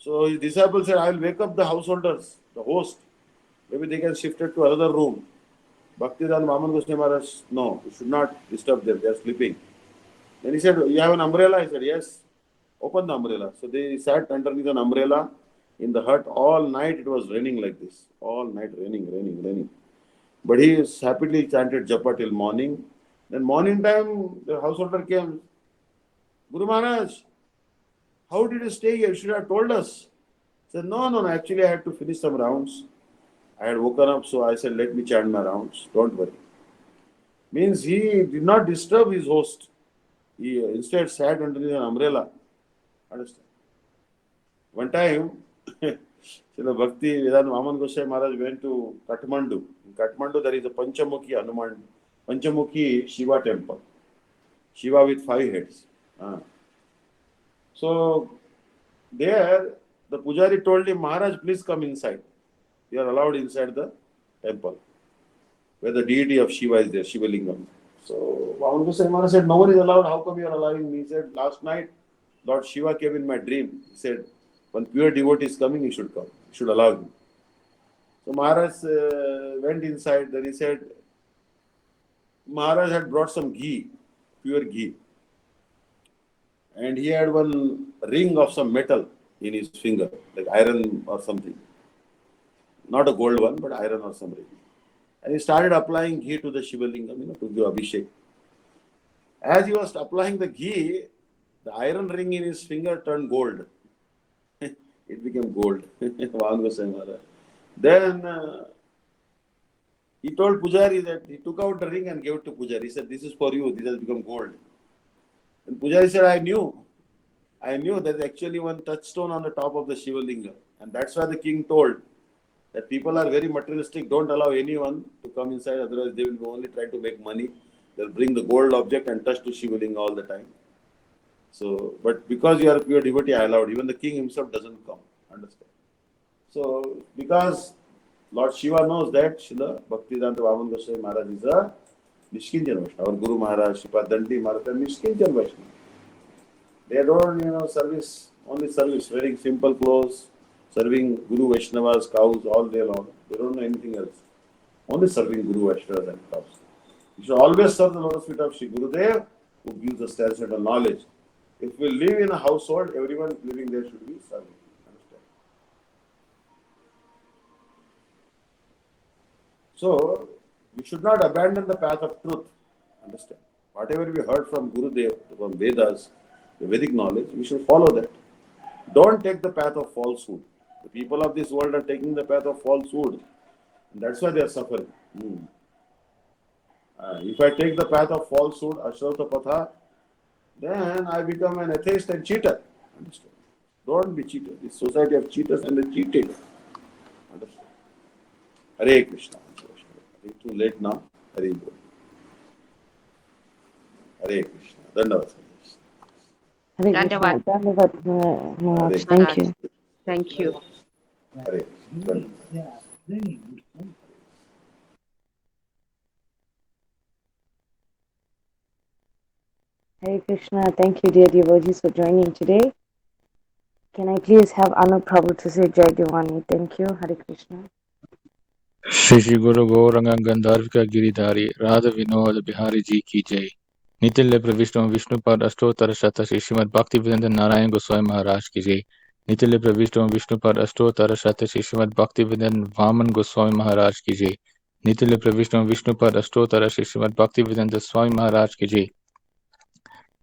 So his disciples said, I will wake up the householders, the host. Maybe they can shift it to another room. Bhaktivedanta Vaman Goswami Maharaj, no, you should not disturb them, they are sleeping. Then he said, you have an umbrella? I said, yes. Open the umbrella. So they sat underneath an umbrella in the hut. All night it was raining like this. All night raining. But he happily chanted japa till morning. Then morning time, the householder came. Guru Maharaj, how did you stay here? You should have told us. He said, no. Actually, I had to finish some rounds. I had woken up, so I said, let me chant my rounds. Don't worry. Means he did not disturb his host. He instead sat underneath an umbrella. Understand? One time, Bhakti Vedanta Vaman Goswami Maharaj went to Kathmandu. In Kathmandu, there is a Panchamukhi Shiva temple. Shiva with 5 heads. So, there, the Pujari told him, Maharaj, please come inside. You are allowed inside the temple, where the deity of Shiva is there, Shiva Lingam. So, Vaman Goswami Maharaj said, no one is allowed. How come you are allowing me? He said, last night, Lord Shiva came in my dream. He said, when pure devotee is coming, he should come. You should allow him. So Maharaj went inside. Then he said, Maharaj had brought some ghee, pure ghee. And he had one ring of some metal. in his finger, like iron or something. Not a gold one, but iron or something. And he started applying ghee to the Shivalingam, to give Abhishek. As he was applying the ghee, the iron ring in his finger turned gold. It became gold. Then he told Pujari that he took out the ring and gave it to Pujari. He said, "This is for you. This has become gold." And Pujari said, I knew there's actually one touchstone on the top of the Shivalinga. And that's why the king told that people are very materialistic. Don't allow anyone to come inside. Otherwise, they will only try to make money. They'll bring the gold object and touch to Shivalinga all the time. So, but because you are a pure devotee, I allowed. Even the king himself doesn't come. Understand? So, because Lord Shiva knows that Srila Bhaktivedanta Vaman Goswami Maharaj is a Nishkinjan Vaishnava. Our Guru Maharaj, Shripad Dandi Maharaj, are Nishkinjan Vaishnava. They don't, service, only service, wearing simple clothes, serving Guru Vaishnavas, cows all day long. They don't know anything else. Only serving Guru Vaishnavas and cows. You should always serve the lotus feet of Sri Gurudev, who gives us transcendental knowledge. If we live in a household, everyone living there should be serving. Understand? So, we should not abandon the path of truth. Understand? Whatever we heard from Gurudev, from Vedas, the Vedic knowledge, we should follow that. Don't take the path of falsehood. The people of this world are taking the path of falsehood. And that's why they are suffering. If I take the path of falsehood, Ashrauta Patha, then I become an atheist and cheater. Understand? Don't be cheated. This society of cheaters and the cheated. Understand? Hare Krishna. It's too late now. Hare Bol. Hare Krishna. Dandavad. Hare Dandavad. Krishna. Dandavad, Maharaj. Thank Maharaj. you. Thank you. Hare Krishna. Hare Krishna. Thank you, dear devotees, for joining today. Can I please have Anu Prabhu to say Jai Divani? Thank you. Hare Krishna. Shri Shri गुरु गौरंग गंधर्व का गिरिधारी राधा विनोद बिहारी जी की जय। नितिल्य प्रविष्णु विष्णुपद अष्टोत्तर शत श्री श्रीमद भक्ति विनंद नारायण गोस्वामी महाराज की जय। नितिल्य प्रविष्णु विष्णुपद अष्टोत्तर शत श्री श्रीमद भक्ति विनंद वामन गोस्वामी महाराज की जय। नितिल्य प्रविष्णु विष्णुपद अष्टोत्तर श्री श्रीमद भक्ति विनंद स्वामी महाराज की जय।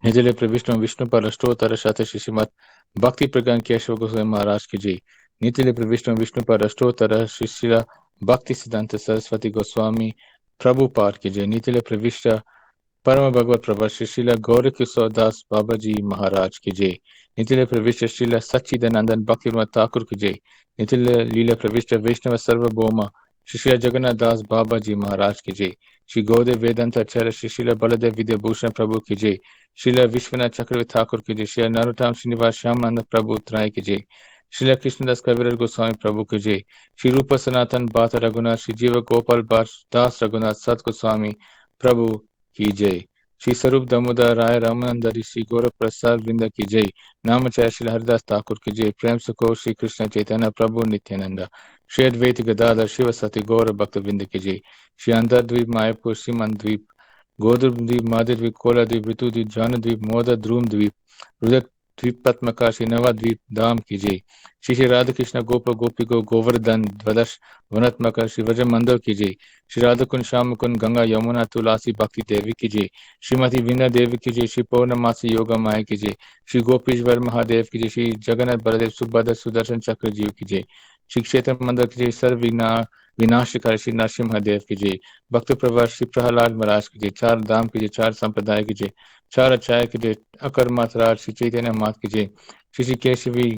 नितिल्य प्रविष्णु विष्णुपद अष्टोत्तर शत श्री श्रीमद भक्ति प्रज्ञान केशव गोस्वामी महाराज की जय। नितिल्य प्रविष्णु विष्णुपद अष्टोत्तर श्री श्री भक्ति सिद्धांत सरस्वती गोस्वामी प्रभुपाद की जय। नितिल प्रविष्ट परम भगवत प्रभा श्री श्रील गौर किशोर दास बाबा जी महाराज की जय। नितिल प्रविष्ट श्रील सच्चिदानंदन भक्तिमत ठाकुर की जय। नितिल लीला प्रविष्ट वैष्णव सर्वभौम श्री श्री जगन्नाथ दास बाबा जी महाराज की जय। श्री गौदेव वेदांत आचार्य श्री श्रील बलदेव विद्याभूषण प्रभु की जय। श्रील विश्वनाथ चक्रवर्ती ठाकुर की जय। श्री नरोत्तम श्रीनिवास श्यामानंद प्रभु उत्तराय की जय। श्रील कृष्णदास कविराज गोस्वामी प्रभु की जय। श्री रूप सनातन बात रघुनाथ श्री जीव गोपाल दास रघुनाथ सत गोस्वामी प्रभु की जय। श्री स्वरूप दामोदर राय रामानंदरी श्री गौरव प्रसाद वृंद की जय। नामचार्य श्री हरिदास ठाकुर की जय। प्रेम सुको श्री कृष्ण चैतन्य प्रभु नित्यानंद श्री अद्वैत गदाधर शिव सती गौर भक्त वृंद की जय। श्री अंतरद्वीप मायापुर सीमन द्वीप गोद्र द्वीप माधुर द्वीप कोला द्वीप ऋतु द्वीप जान द्वीप मोद ध्रुव द्वीप रुदक द्वीप पद्मका श्री नवा द्वीप धाम की जय। श्री श्री राधा कृष्ण गोप गोपी गो गोवर्धन द्वदश वनत्मकर श्री व्रज मंदर की जय। श्री राधा कुंड श्याम कुंड गंगा यमुना तुलसी भक्ति देवी की जय। श्रीमती वीणा देवी की जय। श्री पौर्णमासी योगा माया की जय। श्री गोपीश्वर महादेव की जय। श्री जगन्नाथ बलदेव सुभद्र सुदर्शन चक्र जीव की जय। श्री क्षेत्र मंदिर की जय। सर्व विनाशकारी श्री नरसिंह देव की जय। भक्त प्रभा श्री प्रहलाद महाराज की जय। चार धाम की जय। चार संप्रदाय की जय। चार अचार्य की जय। अकर मात राज श्री चैतन्य मात की जय। श्री श्री केशवी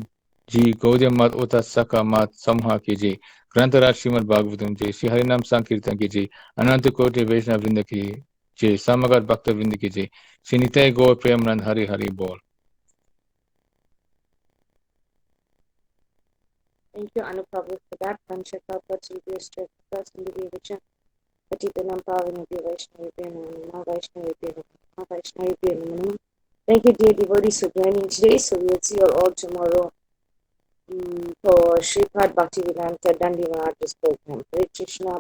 जी गौद्य मत उत सका मत समूह की जय। ग्रंथराज श्रीमद भागवतम जय। श्री हरिनाम संकीर्तन की जय। अनंत कोटि वैष्णव वृंद की जय। समग्र भक्त वृंद की जय। श्री नित्य गौर प्रेमानंद हरि हरि बोल। Thank you, Anu Prabhu, for that. Panchakapa Chidya Strata Sindhi Vicha Patitanam Pavanabhi Vaishnavi Vaishnavi. Thank you, dear devotees, for joining today. So we'll see you all tomorrow for Sripad Bhaktivedanta Dandi Maharaj's program. Hare Krishna.